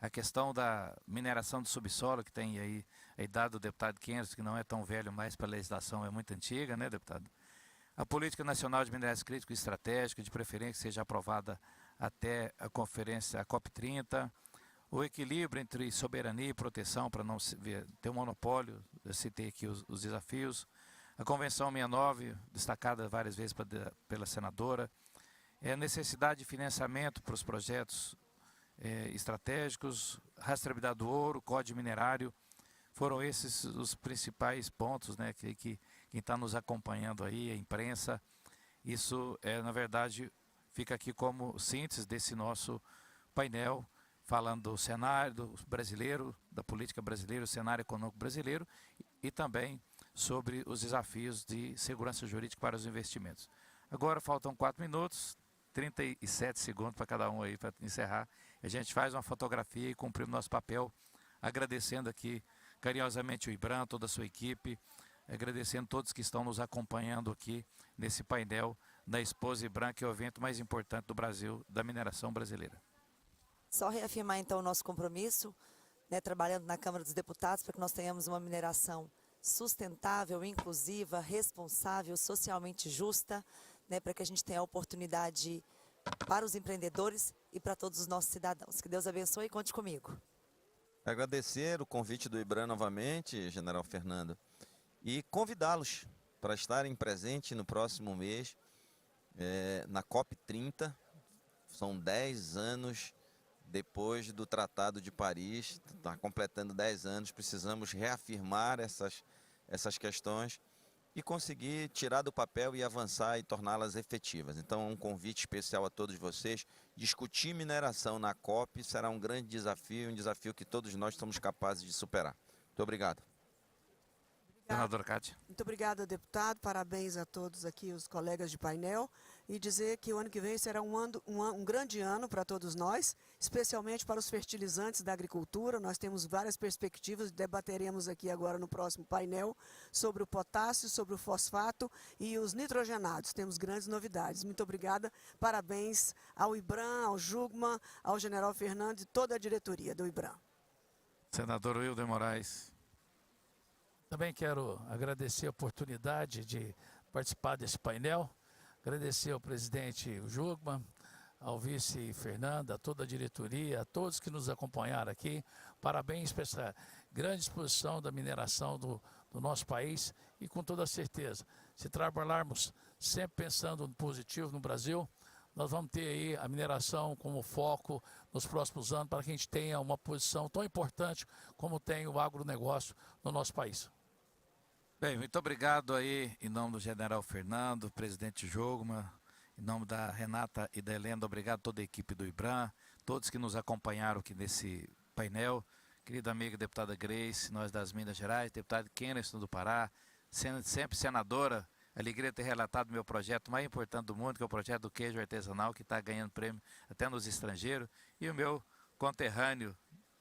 A questão da mineração do subsolo, que tem aí a idade do deputado Kenniston, que não é tão velho mais para a legislação, é muito antiga, né, deputado? A Política Nacional de Minerais Críticos e Estratégicos, de preferência que seja aprovada até a conferência, a COP30. O equilíbrio entre soberania e proteção, para não ter um monopólio, eu citei aqui os desafios. A Convenção 69, destacada várias vezes pela senadora. A necessidade de financiamento para os projetos estratégicos, rastreabilidade do ouro, código minerário. Foram esses os principais pontos, né, que quem está nos acompanhando aí, a imprensa. Isso, na verdade, fica aqui como síntese desse nosso painel, falando do cenário brasileiro, da política brasileira, o cenário econômico brasileiro e também sobre os desafios de segurança jurídica para os investimentos. Agora faltam 4 minutos, 37 segundos para cada um aí para encerrar. A gente faz uma fotografia e cumprimos nosso papel, agradecendo aqui carinhosamente o IBRAM, toda a sua equipe, agradecendo todos que estão nos acompanhando aqui nesse painel da Expo IBRAM, que é o evento mais importante do Brasil, da mineração brasileira. Só reafirmar então o nosso compromisso, né, trabalhando na Câmara dos Deputados para que nós tenhamos uma mineração sustentável, inclusiva, responsável, socialmente justa, né, para que a gente tenha a oportunidade para os empreendedores e para todos os nossos cidadãos. Que Deus abençoe e conte comigo. Agradecer o convite do IBRAM novamente, General Fernando, e convidá-los para estarem presentes no próximo mês, na COP30. São 10 anos depois do Tratado de Paris, está completando 10 anos, precisamos reafirmar essas questões e conseguir tirar do papel e avançar e torná-las efetivas. Então, um convite especial a todos vocês. Discutir mineração na COP será um grande desafio, um desafio que todos nós somos capazes de superar. Muito obrigado. Senadora Cátia. Muito obrigada, deputado. Parabéns a todos aqui, os colegas de painel. E dizer que o ano que vem será um grande ano para todos nós, especialmente para os fertilizantes da agricultura. Nós temos várias perspectivas, debateremos aqui agora no próximo painel sobre o potássio, sobre o fosfato e os nitrogenados. Temos grandes novidades. Muito obrigada. Parabéns ao IBRAM, ao Jugman, ao General Fernando e toda a diretoria do IBRAM. Senador Wilder Moraes. Também quero agradecer a oportunidade de participar desse painel, agradecer ao presidente Jugman, ao vice Fernando, a toda a diretoria, a todos que nos acompanharam aqui. Parabéns por essa grande exposição da mineração do nosso país e com toda certeza, se trabalharmos sempre pensando no positivo no Brasil, nós vamos ter aí a mineração como foco nos próximos anos para que a gente tenha uma posição tão importante como tem o agronegócio no nosso país. Bem, muito obrigado aí, em nome do General Fernando, presidente Jugman, em nome da Renata e da Helena, obrigado a toda a equipe do IBRAM, todos que nos acompanharam aqui nesse painel. querida amiga deputada Grace, nós das Minas Gerais, deputado Keniston do Pará, sempre senadora, alegria ter relatado meu projeto mais importante do mundo, que é o projeto do queijo artesanal, que está ganhando prêmio até nos estrangeiros, e o meu conterrâneo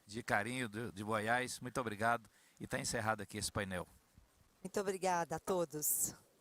de carinho de Goiás, muito obrigado, e está encerrado aqui esse painel. Muito obrigada a todos.